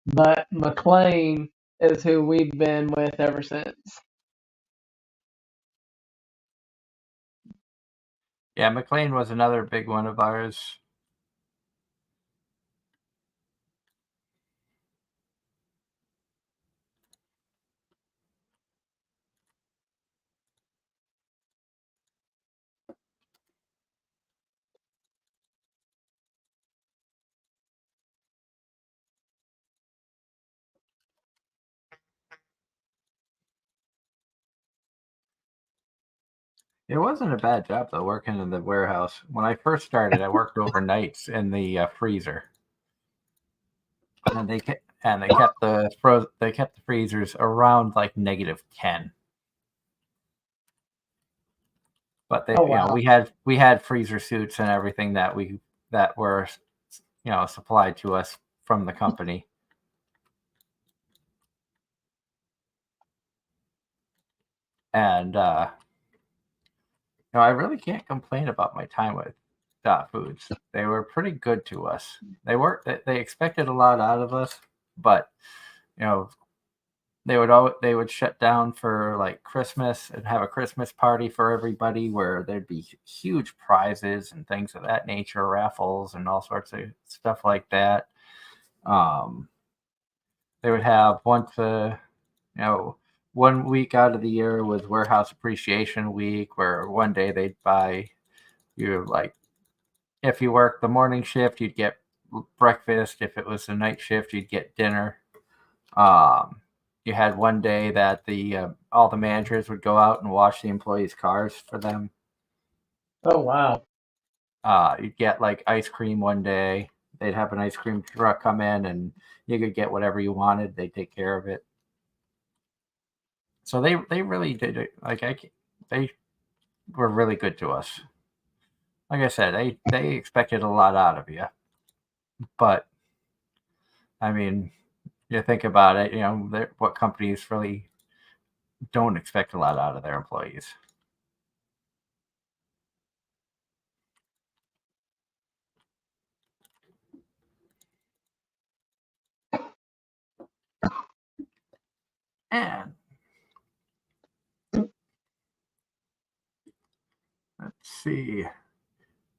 But McLean is who we've been with ever since. Yeah, McLean was another big one of ours. It wasn't a bad job though, working in the warehouse. When I first started, I worked overnights in the freezer, and they kept the freezers around like -10. But Oh wow. we had freezer suits and everything that were supplied to us from the company. And I really can't complain about my time with Dot Foods. They were pretty good to us. They expected a lot out of us, but you know they would shut down for like Christmas and have a Christmas party for everybody where there'd be huge prizes and things of that nature, raffles and all sorts of stuff like that. Um, they would have you know, 1 week out of the year was Warehouse Appreciation Week, where one day they'd buy you like if you worked the morning shift, you'd get breakfast. If it was the night shift, you'd get dinner. Um, you had one day that the all the managers would go out and wash the employees' cars for them. Oh wow. You'd get like ice cream one day. They'd have an ice cream truck come in, and you could get whatever you wanted. They take care of it. So they really did it. They were really good to us. Like I said, they expected a lot out of you, but I mean, you think about it, what companies really don't expect a lot out of their employees. And let's see.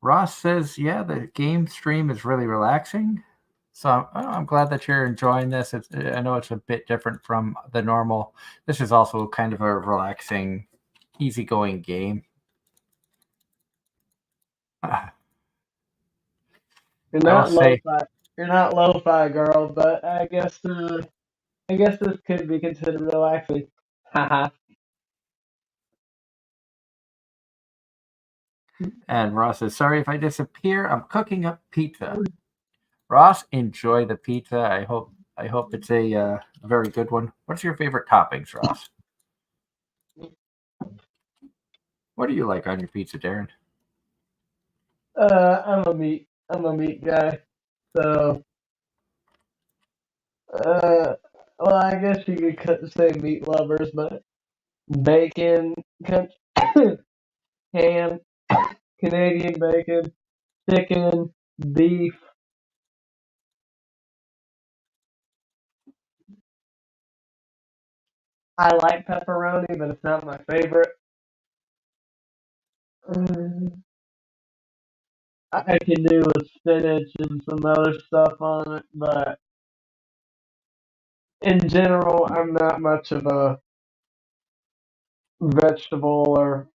Ross says, yeah, the game stream is really relaxing. So I'm glad that you're enjoying this. I know it's a bit different from the normal. This is also kind of a relaxing, easygoing game. You're I will not say, lo-fi. You're not lo-fi, girl, but I guess this could be considered relaxing. Haha. and Ross says, sorry if I disappear. I'm cooking up pizza. Ross, enjoy the pizza. I hope it's a very good one. What's your favorite toppings, Ross? What do you like on your pizza, Darren? I'm a meat guy. So, well, I guess you could say meat lovers, but bacon, ham, Canadian bacon, chicken, beef. I like pepperoni, but it's not my favorite. Mm, I can do with spinach and some other stuff on it, but in general, I'm not much of a vegetable or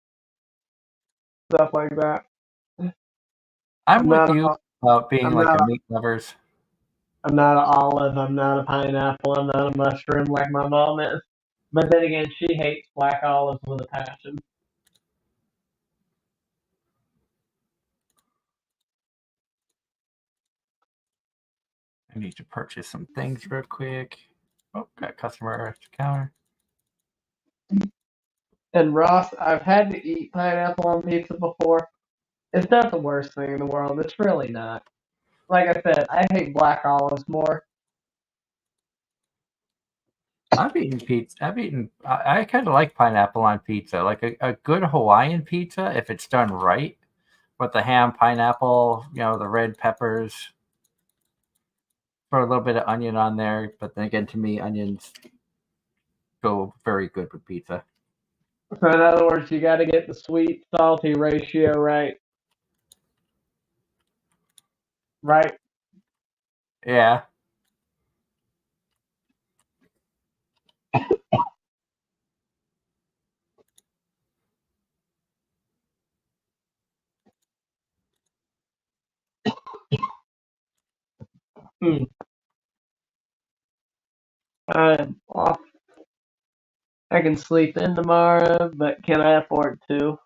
stuff like that. I'm I'm with not you a, about being I'm like a not a, meat lovers. I'm not an olive. I'm not a pineapple. I'm not a mushroom like my mom is. But then again, she hates black olives with a passion. I need to purchase some things real quick. Oh, got customer at the counter. And Ross, I've had to eat pineapple on pizza before. It's not the worst thing in the world. It's really not. Like I said, I hate black olives more. I've eaten pizza. I kind of like pineapple on pizza. Like a good Hawaiian pizza, if it's done right, with the ham, pineapple, the red peppers, put a little bit of onion on there. But then again, to me, onions go very good with pizza. So in other words, you got to get the sweet salty ratio right. Right? Yeah. Hmm. I'm off. I can sleep in tomorrow, but can I afford to?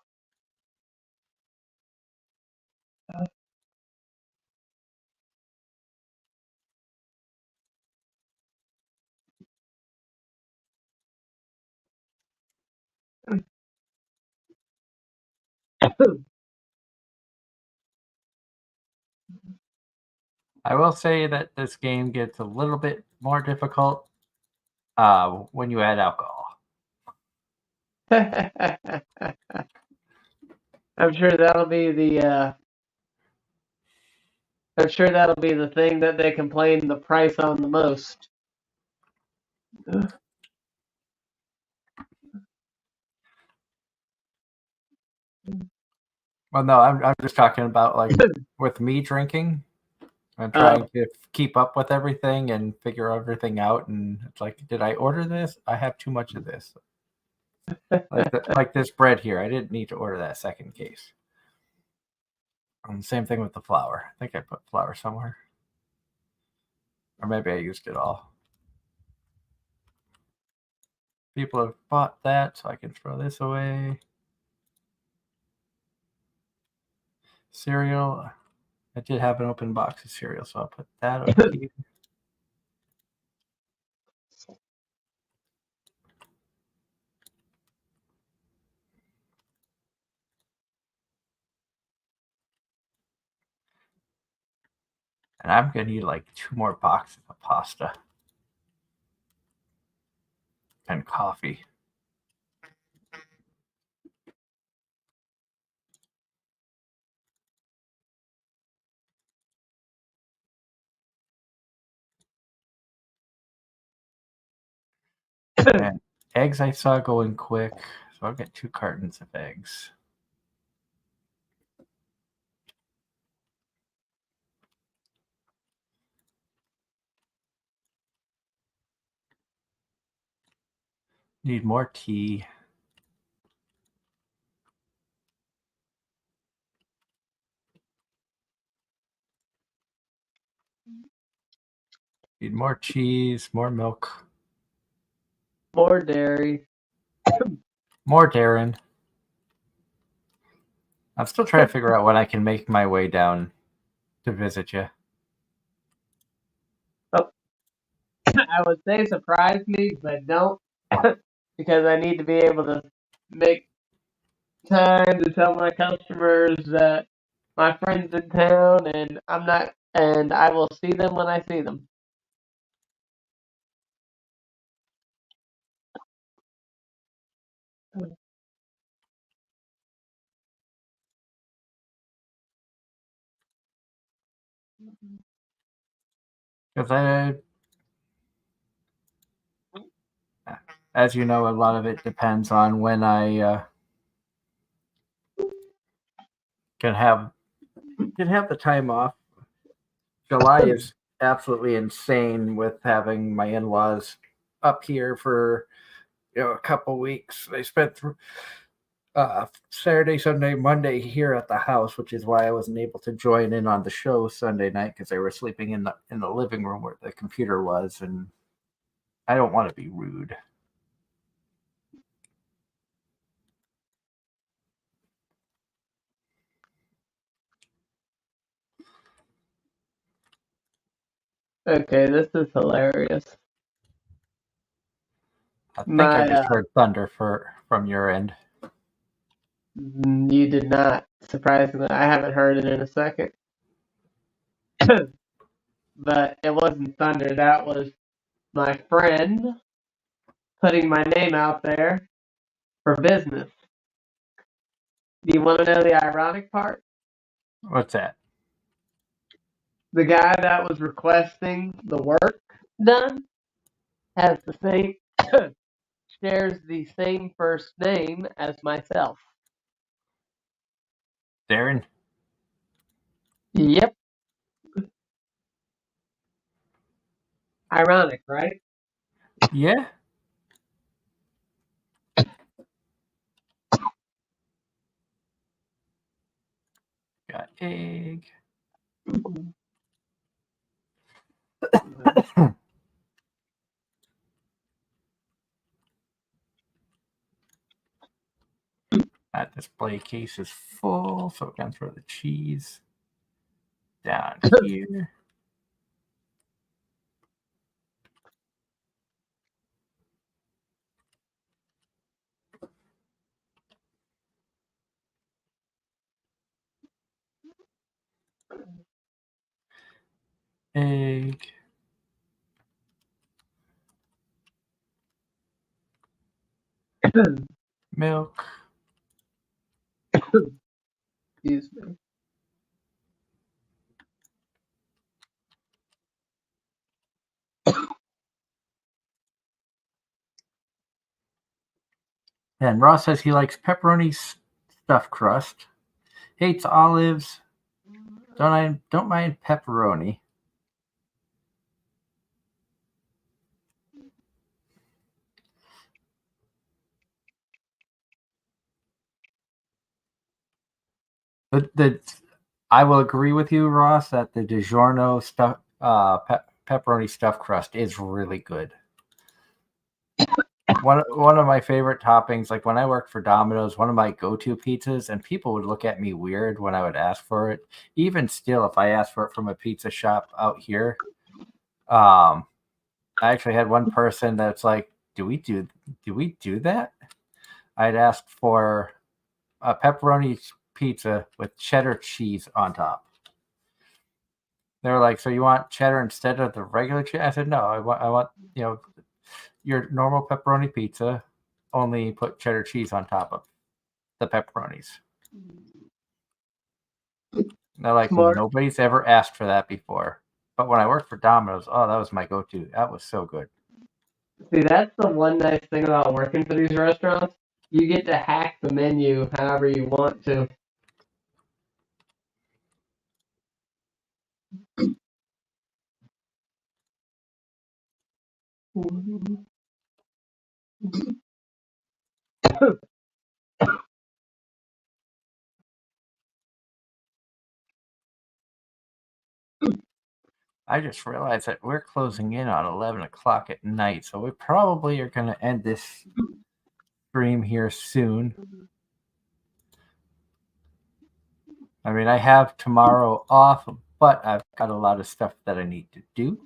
I will say that this game gets a little bit more difficult when you add alcohol. I'm sure that'll be the thing that they complain the price on the most. Well, no, I'm just talking about like with me drinking and trying to keep up with everything and figure everything out. And it's like, did I order this? I have too much of this. Like this bread here, I didn't need to order that second case. Same thing with the flour. I think I put flour somewhere. Or maybe I used it all. People have bought that, so I can throw this away. Cereal. I did have an open box of cereal, so I'll put that over here. And I'm going to need like 2 more boxes of pasta and coffee. And eggs I saw going quick, so I'll get 2 cartons of eggs. Need more tea. Need more cheese, more milk. More dairy. More Darren. I'm still trying to figure out when I can make my way down to visit you. I would say surprise me, but don't, because I need to be able to make time to tell my customers that my friend's in town and I will see them when I see them. Because as you know, a lot of it depends on when I can have the time off. July is absolutely insane with having my in-laws up here for a couple weeks. They spent Saturday, Sunday, Monday here at the house, which is why I wasn't able to join in on the show Sunday night because they were sleeping in the living room where the computer was, and I don't want to be rude. Okay, this is hilarious. I think I just heard thunder from your end. You did not. Surprisingly, I haven't heard it in a second. But it wasn't thunder. That was my friend putting my name out there for business. Do you want to know the ironic part? What's that? The guy that was requesting the work done has the same shares the same first name as myself. Darren? Yep. Ironic, right? Yeah. Got egg. That display case is full, so we can throw the cheese down here. egg. Milk. Excuse me. And Ross says he likes pepperoni stuffed crust. Hates olives. Don't mind pepperoni. I will agree with you, Ross, that the DiGiorno pepperoni stuffed crust is really good. One of my favorite toppings, like when I worked for Domino's, one of my go-to pizzas, and people would look at me weird when I would ask for it. Even still, if I ask for it from a pizza shop out here, I actually had one person that's like, do we do that? I'd asked for a pepperoni pizza with cheddar cheese on top. They were like, so you want cheddar instead of the regular cheese? I said, no, I want your normal pepperoni pizza, only put cheddar cheese on top of the pepperonis. They're like, Smart. nobody's ever asked for that before. But when I worked for Domino's, oh, that was my go-to. That was so good. See, that's the one nice thing about working for these restaurants. You get to hack the menu however you want to. I just realized that we're closing in on 11 o'clock at night, so we probably are going to end this stream here soon. I mean, I have tomorrow off, but I've got a lot of stuff that I need to do.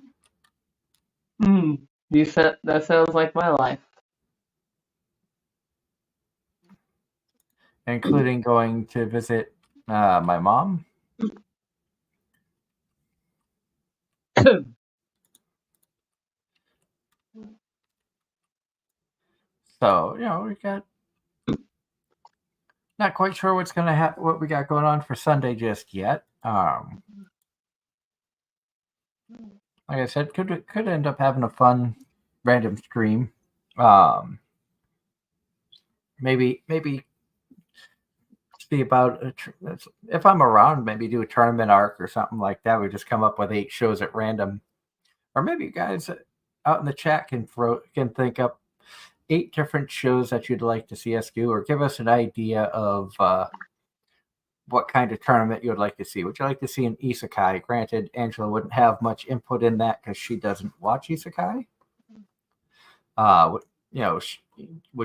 That sounds like my life. Including going to visit my mom. So, we got not quite sure what's going to happen, what we got going on for Sunday just yet. Like I said, could end up having a fun random stream. Maybe see about if I'm around, maybe do a tournament arc or something like that. We just come up with 8 shows at random, or maybe you guys out in the chat can think up 8 different shows that you'd like to see us do, or give us an idea of what kind of tournament you would like to see. Would you like to see an isekai? Granted, Angela wouldn't have much input in that because she doesn't watch isekai. Would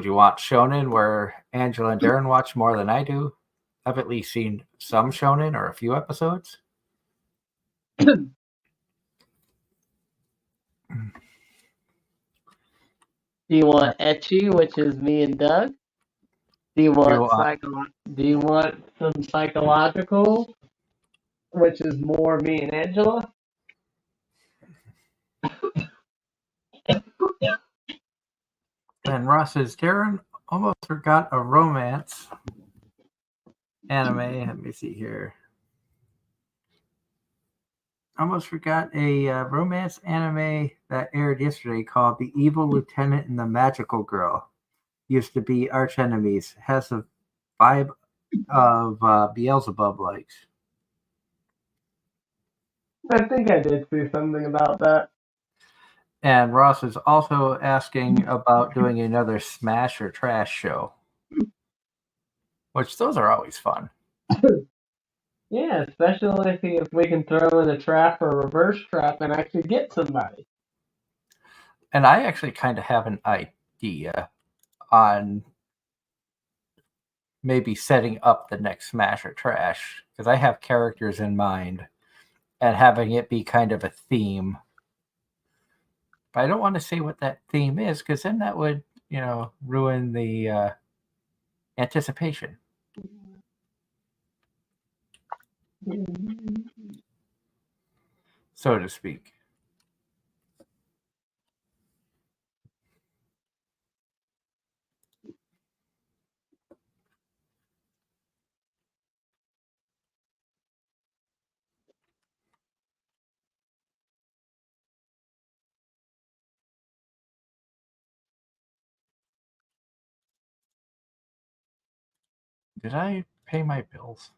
you want shonen, where Angela and Darren watch more than I do? I've at least seen some shonen or a few episodes. Do you want ecchi, which is me and Doug? Do you want some psychological, which is more me and Angela? And Ross says, Darren almost forgot a romance anime. Let me see here. Almost forgot a romance anime that aired yesterday called The Evil Lieutenant and the Magical Girl. Used to be arch enemies. Has a vibe of Beelzebub likes. I think I did see something about that. And Ross is also asking about doing another Smash or Trash show, which those are always fun. Yeah, especially if we can throw in a trap or a reverse trap and actually get somebody. And I actually kind of have an idea on maybe setting up the next Smash or Trash, because I have characters in mind and having it be kind of a theme. But I don't want to say what that theme is, because then that would, ruin the anticipation. so to speak. Did I pay my bills?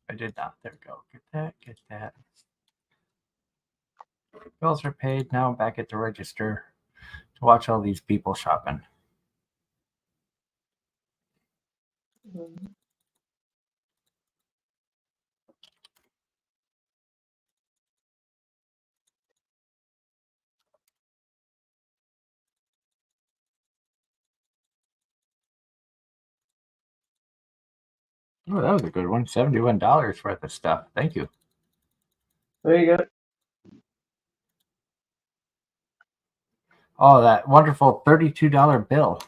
I did not. There we go. Get that, get that. Bills are paid. Now I'm back at the register to watch all these people shopping. Oh, that was a good one. $71 worth of stuff. Thank you. There you go. Oh, that wonderful $32 bill.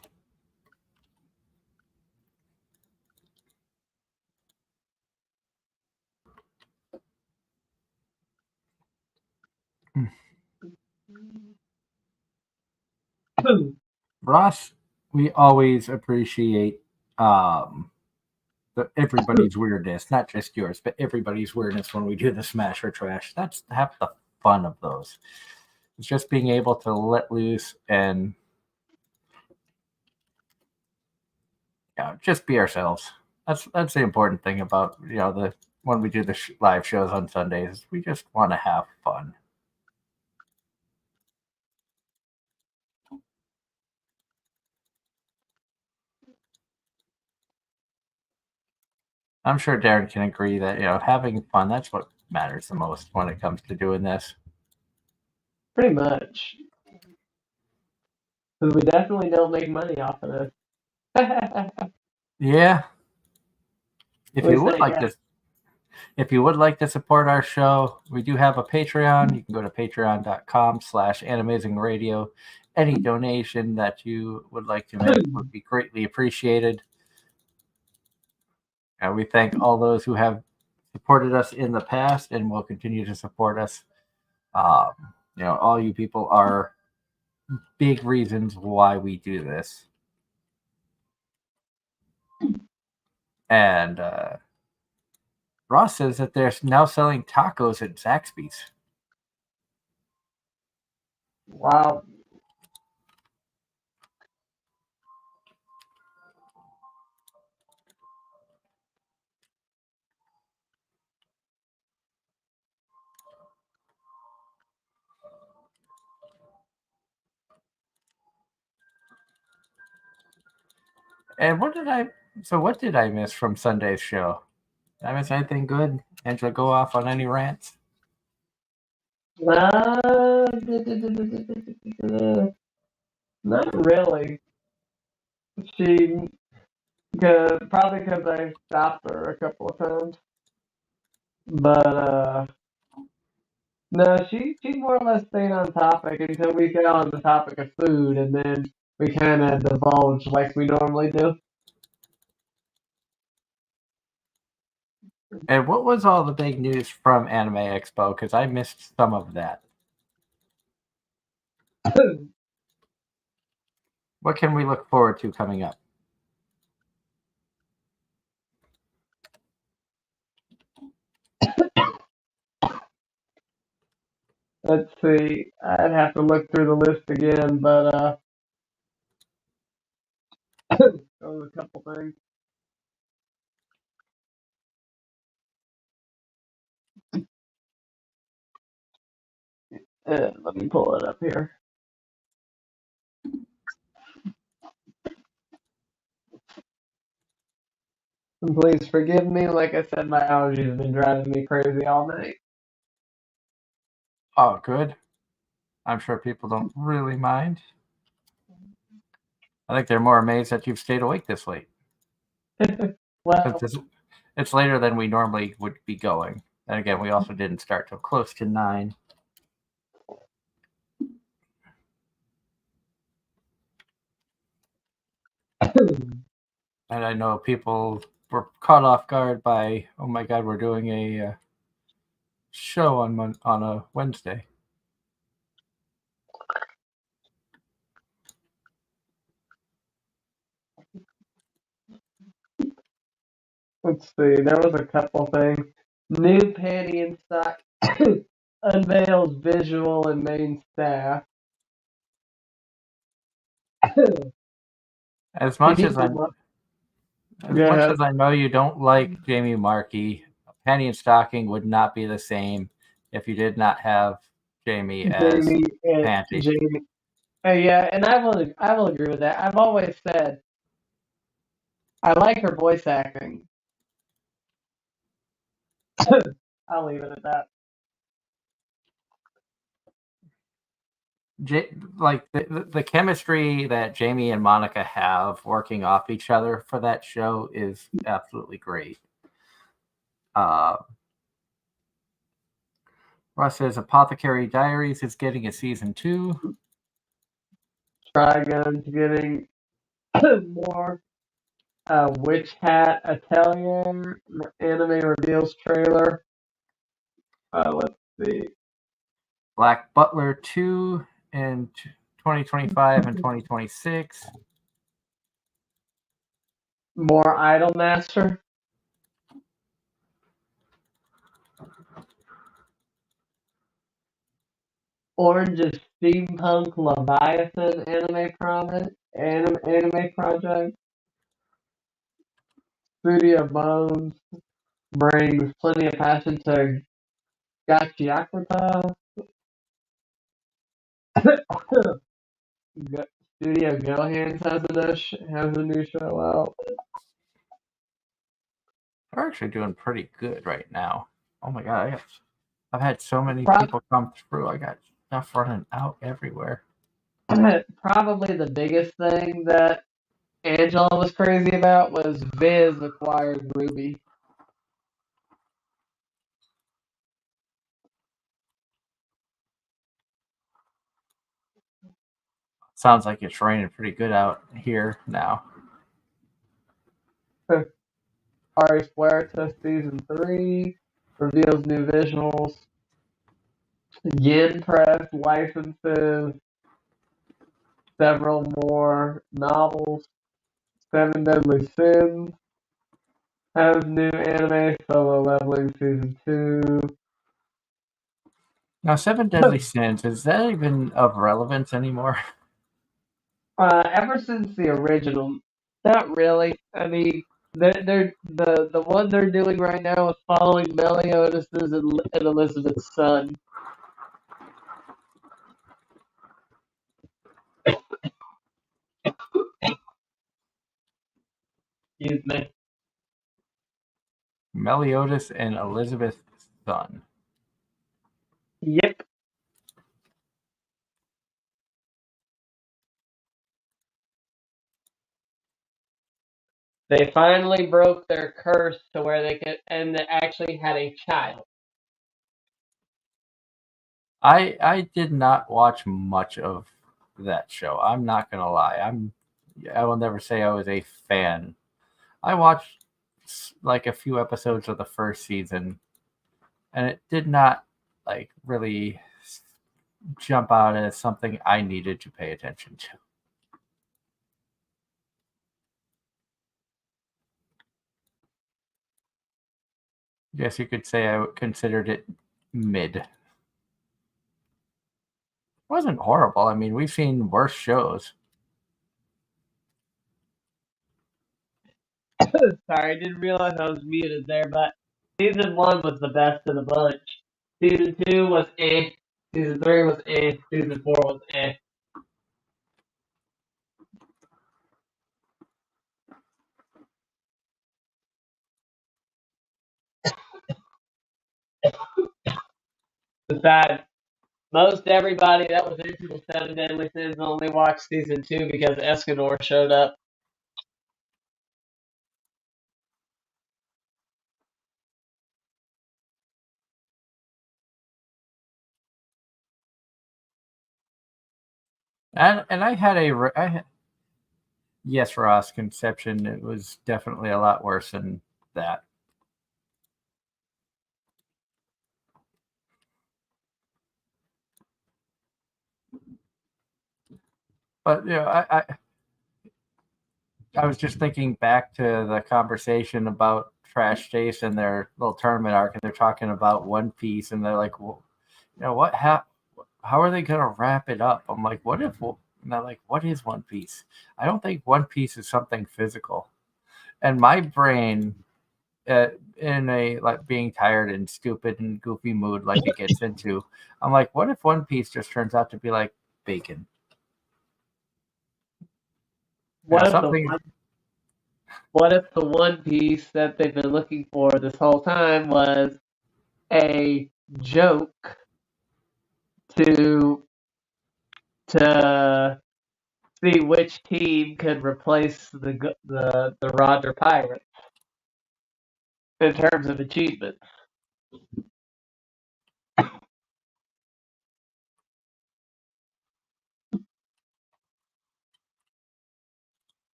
Ross, we always appreciate everybody's weirdness, not just yours, but everybody's weirdness when we do the Smash or Trash. That's half the fun of those. It's just being able to let loose and just be ourselves. That's the important thing about when we do the live shows on Sundays. We just want to have fun. I'm sure Darren can agree that having fun, that's what matters the most when it comes to doing this. Pretty much. Because we definitely don't make money off of this. Yeah. If you would like to support our show, we do have a Patreon. You can go to patreon.com/Anime-Zing Radio. Any donation that you would like to make would be greatly appreciated. And we thank all those who have supported us in the past and will continue to support us. All you people are big reasons why we do this. And Ross says that they're now selling tacos at Zaxby's. Wow. And what did I miss from Sunday's show? Did I miss anything good? Angela, go off on any rants? Not really. Probably because I stopped her a couple of times. But no, she more or less stayed on topic until we got on the topic of food, and then we kind of divulged like we normally do. And what was all the big news from Anime Expo? Because I missed some of that. What can we look forward to coming up? Let's see. I'd have to look through the list again, but there was a couple things. Let me pull it up here. And please forgive me. Like I said, my allergies have been driving me crazy all night. Oh, good. I'm sure people don't really mind. I think they're more amazed that you've stayed awake this late. Well, It's later than we normally would be going. And again, we also didn't start till close to 9. And I know people were caught off guard by, oh my God, we're doing a show on a Wednesday. Let's see. There was a couple things. New panty in stock unveils visual and main staff. As much as Go much ahead. as I know you don't like Jamie Markey, Penny and Stocking would not be the same if you did not have Jamie as Jamie and Panty. Jamie. Yeah, and I will agree with that. I've always said I like her voice acting. I'll leave it at that. Like the chemistry that Jamie and Monica have working off each other for that show is absolutely great. Russ says Apothecary Diaries is getting a season 2. Trigun's getting more. Witch Hat Atelier anime reveals trailer. Let's see. Black Butler 2 in 2025 and 2026. More Idolmaster. Orange is Steampunk Leviathan anime project. Studio Bones brings plenty of passion to Gachiakuta. Studio Gohands has a new show out. They're actually doing pretty good right now. Oh my god, I've had so many Prob- people come through. I got stuff running out everywhere. Probably the biggest thing that Angela was crazy about was Viz acquired Ruby. Sounds like it's raining pretty good out here now. Ari Puerta Season 3 reveals new visuals. Yen Press licenses several more novels. Seven Deadly Sins has new anime. Solo Leveling Season 2. Now, Seven Deadly Sins, is that even of relevance anymore? Ever since the original, not really. I mean, the one they're doing right now is following Meliodas' and Elizabeth's son. Excuse me. Meliodas and Elizabeth's son. Yep. They finally broke their curse to where they could, and they actually had a child. I did not watch much of that show. I'm not gonna lie. I will never say I was a fan. I watched like a few episodes of the first season, and it did not like really jump out as something I needed to pay attention to. Guess you could say I considered it mid. It wasn't horrible. I mean, we've seen worse shows. Sorry, I didn't realize I was muted there, but season 1 was the best of the bunch. Season 2 was eh. Season 3 was eh. Season 4 was eh. Besides, most everybody that was into the Seven Deadly Sins only watched season 2 because Escanor showed up. And yes, Ross, Conception, it was definitely a lot worse than that. But I was just thinking back to the conversation about Trash Taste and their little tournament arc, and they're talking about One Piece, and they're like, well, what? How are they gonna wrap it up? I'm like, what if? And they're like, what is One Piece? I don't think One Piece is something physical. And my brain, in a like being tired and stupid and goofy mood, like it gets into, I'm like, what if One Piece just turns out to be like bacon? What if something. What if the One Piece that they've been looking for this whole time was a joke to see which team could replace the Roger Pirates in terms of achievement?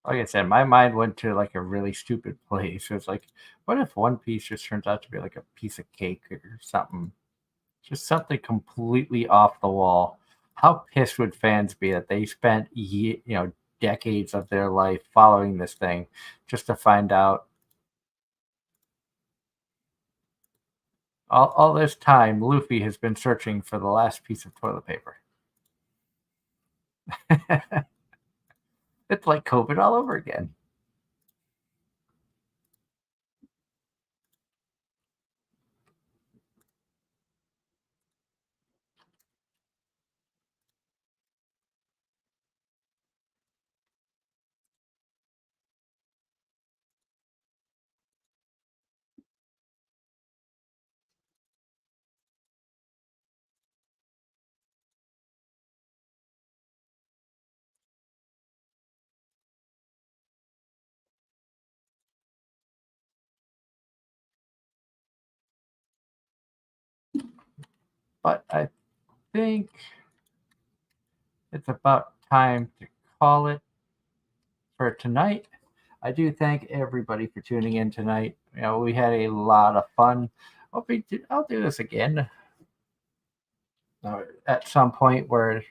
Like I said, my mind went to like a really stupid place. It was like, what if One Piece just turns out to be like a piece of cake or something? Just something completely off the wall. How pissed would fans be that they spent decades of their life following this thing just to find out all this time Luffy has been searching for the last piece of toilet paper. It's like COVID all over again. But I think it's about time to call it for tonight. I do thank everybody for tuning in tonight. We had a lot of fun. I'll do this again at some point where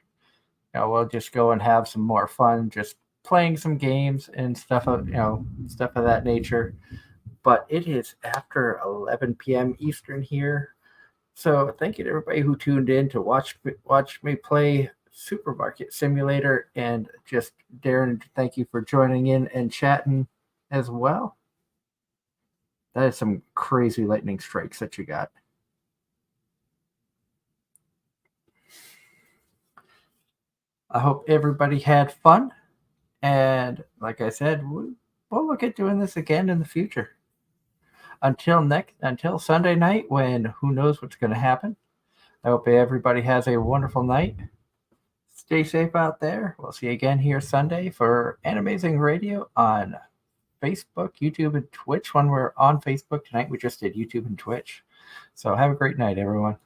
we'll just go and have some more fun, just playing some games and stuff stuff of that nature. But it is after 11 p.m. Eastern here. So thank you to everybody who tuned in to watch me play Supermarket Simulator, and just Darren, thank you for joining in and chatting as well. That is some crazy lightning strikes that you got. I hope everybody had fun, and like I said, we'll look at doing this again in the future. Until Sunday night, when who knows what's going to happen. I hope everybody has a wonderful night. Stay safe out there. We'll see you again here Sunday for Anime-Zing Radio on Facebook, YouTube, and Twitch. When we're on Facebook tonight, we just did YouTube and Twitch. So have a great night, everyone.